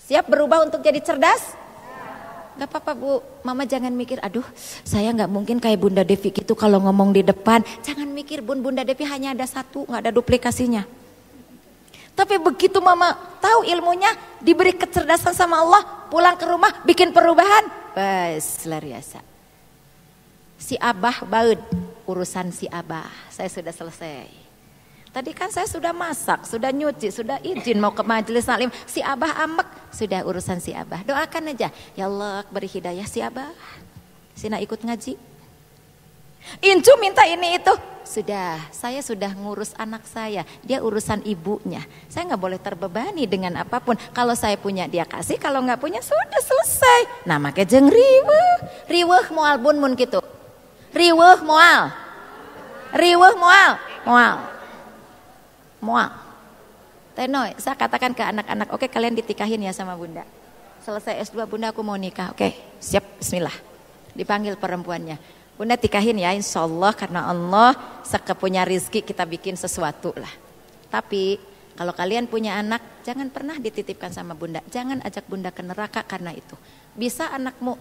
Siap berubah untuk jadi cerdas? Gak apa-apa Bu, Mama jangan mikir, aduh saya gak mungkin kayak Bunda Devi gitu kalau ngomong di depan. Jangan mikir, Bunda Devi hanya ada 1, gak ada duplikasinya. Tapi begitu Mama tahu ilmunya, diberi kecerdasan sama Allah, pulang ke rumah bikin perubahan, bas luar biasa. Si Abah baud, urusan si Abah, saya sudah selesai. Tadi kan saya sudah masak, sudah nyuci, sudah izin mau ke majelis taklim. Si Abah ambek, sudah urusan si Abah. Doakan aja, ya Allah beri hidayah si Abah. Sina ikut ngaji. Incu minta ini itu. Sudah, saya sudah ngurus anak saya. Dia urusan ibunya. Saya nggak boleh terbebani dengan apapun. Kalau saya punya dia kasih, kalau nggak punya sudah selesai. Nah makanya jeng riweuh moal bun mun gitu. Riweuh moal. Teh Noi, saya katakan ke anak-anak, oke kalian ditikahin ya sama Bunda. Selesai S2 Bunda aku mau nikah, oke siap, bismillah. Dipanggil perempuannya, Bunda tikahin ya insya Allah, karena Allah sekepunya rizki kita bikin sesuatu lah. Tapi kalau kalian punya anak, jangan pernah dititipkan sama Bunda. Jangan ajak Bunda ke neraka karena itu. Bisa anakmu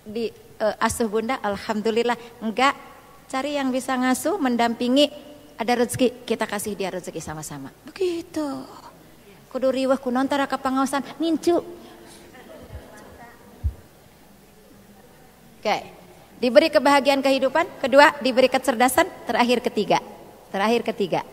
di asuh Bunda, alhamdulillah. Enggak, cari yang bisa ngasuh, mendampingi. Ada rezeki, kita kasih dia rezeki sama-sama. Begitu. Kudu riweuh kunaon tara kapangaosan ngincu. Oke. Diberi kebahagiaan kehidupan, kedua diberi kecerdasan, terakhir ketiga.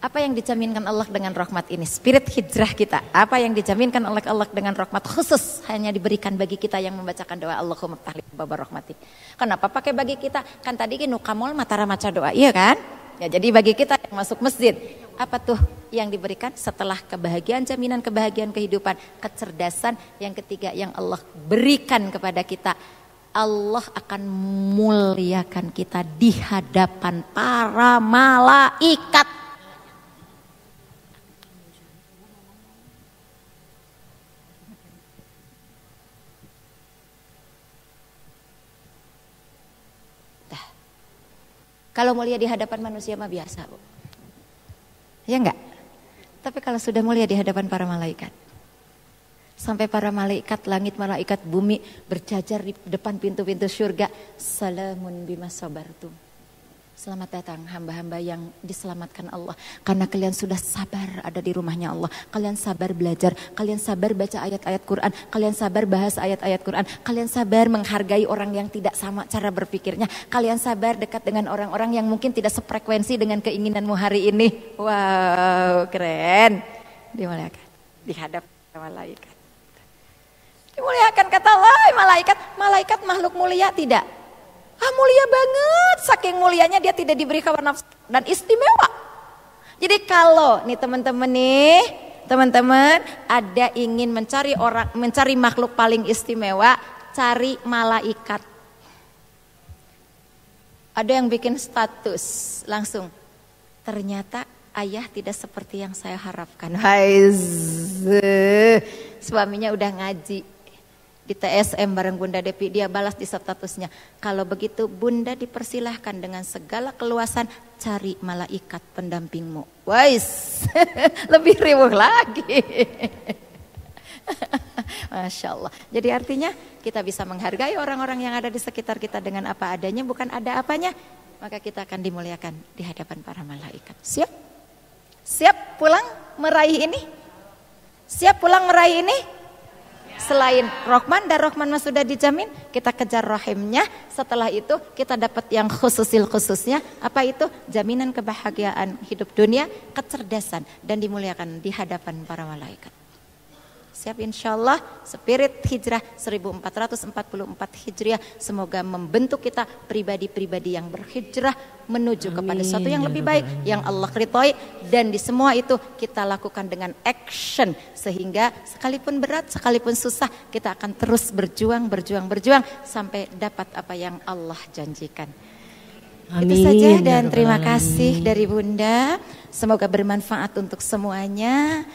Apa yang dijaminkan Allah dengan rahmat ini? Spirit hijrah kita. Apa yang dijaminkan oleh Allah dengan rahmat khusus hanya diberikan bagi kita yang membacakan doa Allahumma ftahli baba rahmatik. Kenapa pakai bagi kita? Kan tadi nu kamol matara maca doa, iya kan? Ya, jadi bagi kita yang masuk masjid, apa tuh yang diberikan setelah kebahagiaan, jaminan kebahagiaan kehidupan, kecerdasan, yang ketiga yang Allah berikan kepada kita, Allah akan muliakan kita di hadapan para malaikat. Kalau mulia di hadapan manusia mah biasa, Bu. Ya enggak? Tapi kalau sudah mulia di hadapan para malaikat, sampai para malaikat langit, malaikat bumi berjajar di depan pintu-pintu surga, salamun bima sabartum. Selamat datang hamba-hamba yang diselamatkan Allah. Karena kalian sudah sabar ada di rumahnya Allah. Kalian sabar belajar, kalian sabar baca ayat-ayat Quran, kalian sabar bahas ayat-ayat Quran, kalian sabar menghargai orang yang tidak sama cara berpikirnya, kalian sabar dekat dengan orang-orang yang mungkin tidak sefrekuensi dengan keinginanmu hari ini. Wow, keren. Dimuliakan di hadapan malaikat. Dimuliakan kata Allah, malaikat makhluk mulia tidak? Mulia banget, saking mulianya dia tidak diberi hawa nafsu dan istimewa. Jadi kalau nih teman-teman ada ingin mencari makhluk paling istimewa, cari malaikat. Ada yang bikin status langsung, ternyata ayah tidak seperti yang saya harapkan. Suaminya udah ngaji di TSM bareng Bunda Devi, dia balas di statusnya, kalau begitu Bunda dipersilahkan dengan segala keluasan cari malaikat pendampingmu. Wais, lebih riuh lagi. Masya Allah. Jadi artinya kita bisa menghargai orang-orang yang ada di sekitar kita dengan apa adanya, bukan ada apanya, maka kita akan dimuliakan di hadapan para malaikat. Siap? Siap pulang meraih ini? Siap pulang meraih ini? Selain Rahman, dan Rahman sudah dijamin, kita kejar rahimnya. Setelah itu kita dapat yang khususnya. Apa itu? Jaminan kebahagiaan hidup dunia, kecerdasan, dan dimuliakan di hadapan para malaikat. Siap insyaallah. Spirit hijrah 1444 hijriah semoga membentuk kita pribadi-pribadi yang berhijrah menuju kepada sesuatu yang lebih baik, yang Allah ridhoi, dan di semua itu kita lakukan dengan action sehingga sekalipun berat, sekalipun susah, kita akan terus berjuang sampai dapat apa yang Allah janjikan. Amin. Itu saja dan terima kasih dari Bunda. Semoga bermanfaat untuk semuanya.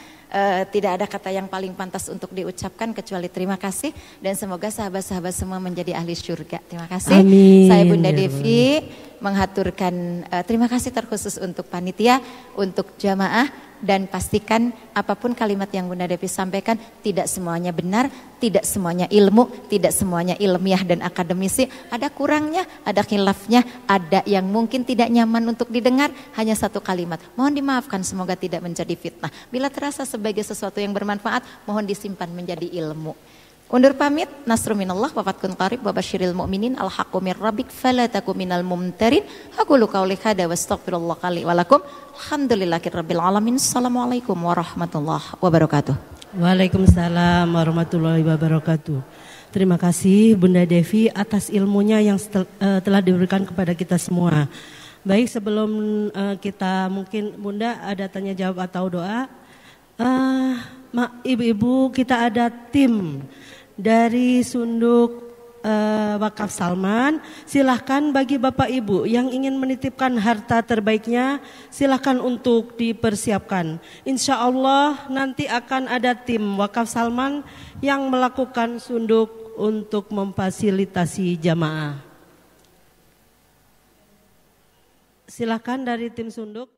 Tidak ada kata yang paling pantas untuk diucapkan kecuali terima kasih, dan semoga sahabat-sahabat semua menjadi ahli surga. Terima kasih. Amin. Saya Bunda Devi menghaturkan terima kasih terkhusus untuk panitia, untuk jamaah, dan pastikan apapun kalimat yang Bunda Devi sampaikan tidak semuanya benar, tidak semuanya ilmu, tidak semuanya ilmiah dan akademisi, ada kurangnya, ada khilafnya, ada yang mungkin tidak nyaman untuk didengar, hanya satu kalimat. Mohon dimaafkan, semoga tidak menjadi fitnah. Bila terasa sebagai sesuatu yang bermanfaat, mohon disimpan menjadi ilmu. Undur pamit, nasru minallah wa fatkun qarib wa basyiril mu'minin al-haqqu mir rabbik fala taku minal mumtarin. Aqulu qauli hadza wa astaghfirullah li wa lakum. Alhamdulillahirabbil alamin. Assalamualaikum warahmatullahi wabarakatuh. Waalaikumsalam warahmatullahi wabarakatuh. Terima kasih Bunda Devi atas ilmunya yang telah diberikan kepada kita semua. Baik, sebelum kita mungkin Bunda ada tanya jawab atau doa. Ibu-ibu, kita ada tim dari Sunduk Wakaf Salman. Silahkan bagi Bapak Ibu yang ingin menitipkan harta terbaiknya, silahkan untuk dipersiapkan. Insya Allah nanti akan ada tim Wakaf Salman yang melakukan sunduk untuk memfasilitasi jamaah. Silahkan dari tim sunduk.